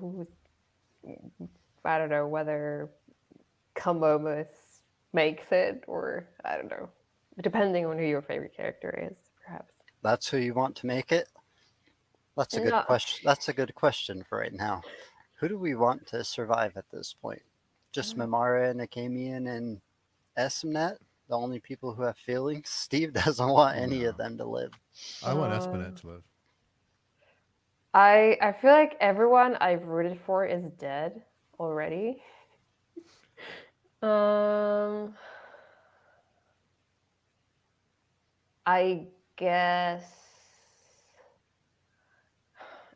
who, I don't know whether Kamomus makes it, or I don't know, depending on who your favorite character is, perhaps. That's who you want to make it. That's a good question. That's a good question for right now. Who do we want to survive at this point? Just Mimara and Akamian and Esmnet, the only people who have feelings? Steve doesn't want any of them to live. I want Espenet to live. I feel like everyone I've rooted for is dead already. I guess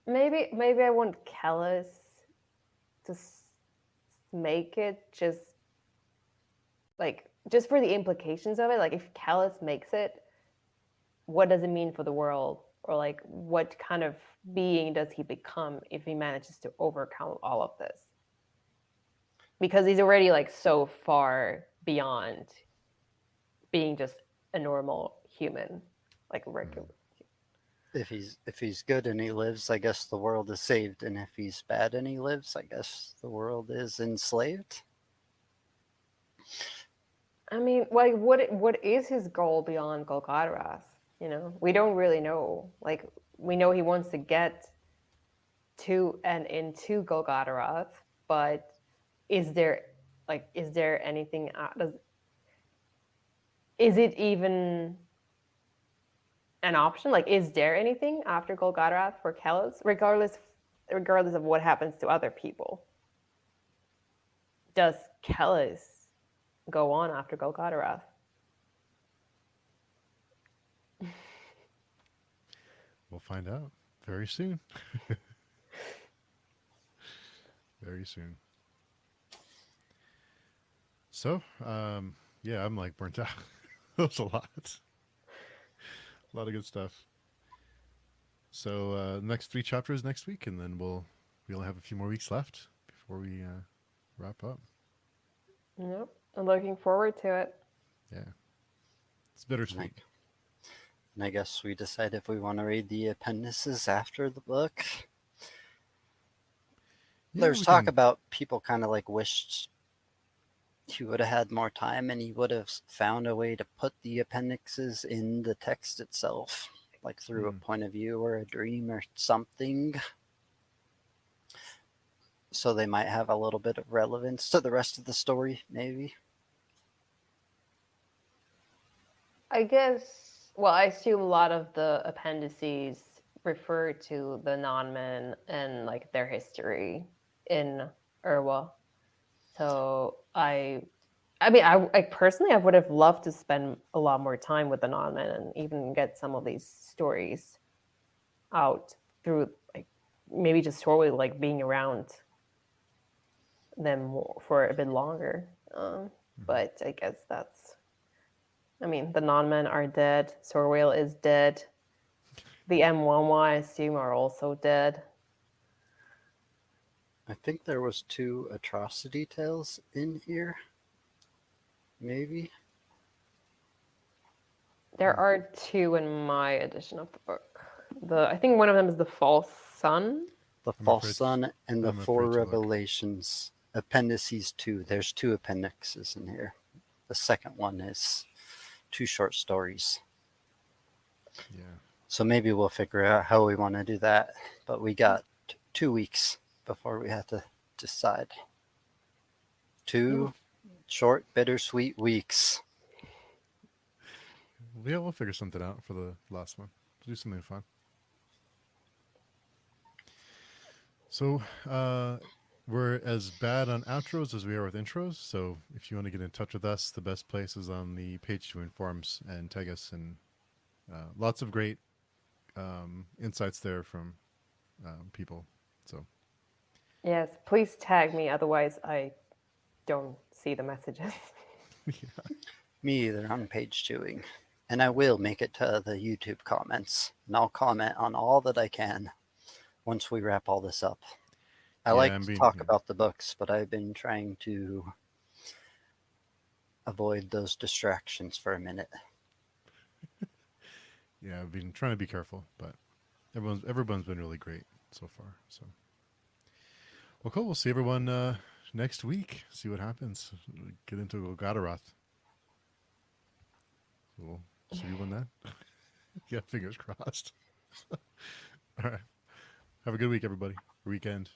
maybe I want Kellis to make it, just for the implications of it. Like, if Kellis makes it, what does it mean for the world? Or like, what kind of being does he become if he manages to overcome all of this? Because he's already like so far beyond being just a normal human, like a regular. If he's good and he lives, I guess the world is saved. And if he's bad and he lives, I guess the world is enslaved. I mean, like, what is his goal beyond Golgotha? We don't really know. Like, we know he wants to get to and into Golgotha, but is there anything? Is it even an option? Like, is there anything after Golgotha for Kellis, regardless of what happens to other people? Does Kellis go on after Golgotha? We'll find out very soon. Very soon. So, yeah, I'm like burnt out. That was a lot. A lot of good stuff. So, next 3 chapters next week, and then we'll only have a few more weeks left before we wrap up. Yep, I'm looking forward to it. Yeah, it's bittersweet. And I guess we decide if we want to read the appendices after the book. Yeah, there's talk about people kind of like wished he would have had more time and he would have found a way to put the appendixes in the text itself. like through a Hmm. point of view or a dream or something. So they might have a little bit of relevance to the rest of the story, maybe. I guess, well, I assume a lot of the appendices refer to the non-men and like their history in Urwa. So I mean, I personally, I would have loved to spend a lot more time with the non-men and even get some of these stories out through like maybe just Torway, like being around them for a bit longer. But I guess that's. I mean, the non-men are dead. Sorwale is dead. The M1, I assume, are also dead. I think there was 2 atrocity tales in here, maybe. There are 2 in my edition of the book. I think one of them is the false sun. The I'm False afraid. Sun and the I'm 4 afraid to look. Revelations. Appendices 2. There's 2 appendixes in here. The second one is 2 short stories. Yeah. So maybe we'll figure out how we want to do that. But we got 2 weeks before we have to decide. 2 short, bittersweet weeks. Yeah, we'll figure something out for the last one. Do something fun. So, we're as bad on outros as we are with intros. So, if you want to get in touch with us, the best place is on the page to informs and tag us, and lots of great insights there from people. So, Yes, please tag me, otherwise I don't see the messages. Me either. I'm page chewing. And I will make it to the YouTube comments. And I'll comment on all that I can once we wrap all this up. I yeah, like I'm to being talk about the books, but I've been trying to avoid those distractions for a minute. yeah, I've been trying to be careful, but everyone's been really great so far. So, well, cool. We'll see everyone next week. See what happens. Get into Golgotharoth. We'll see you on that. Yeah, fingers crossed. All right. Have a good week, everybody. Weekend.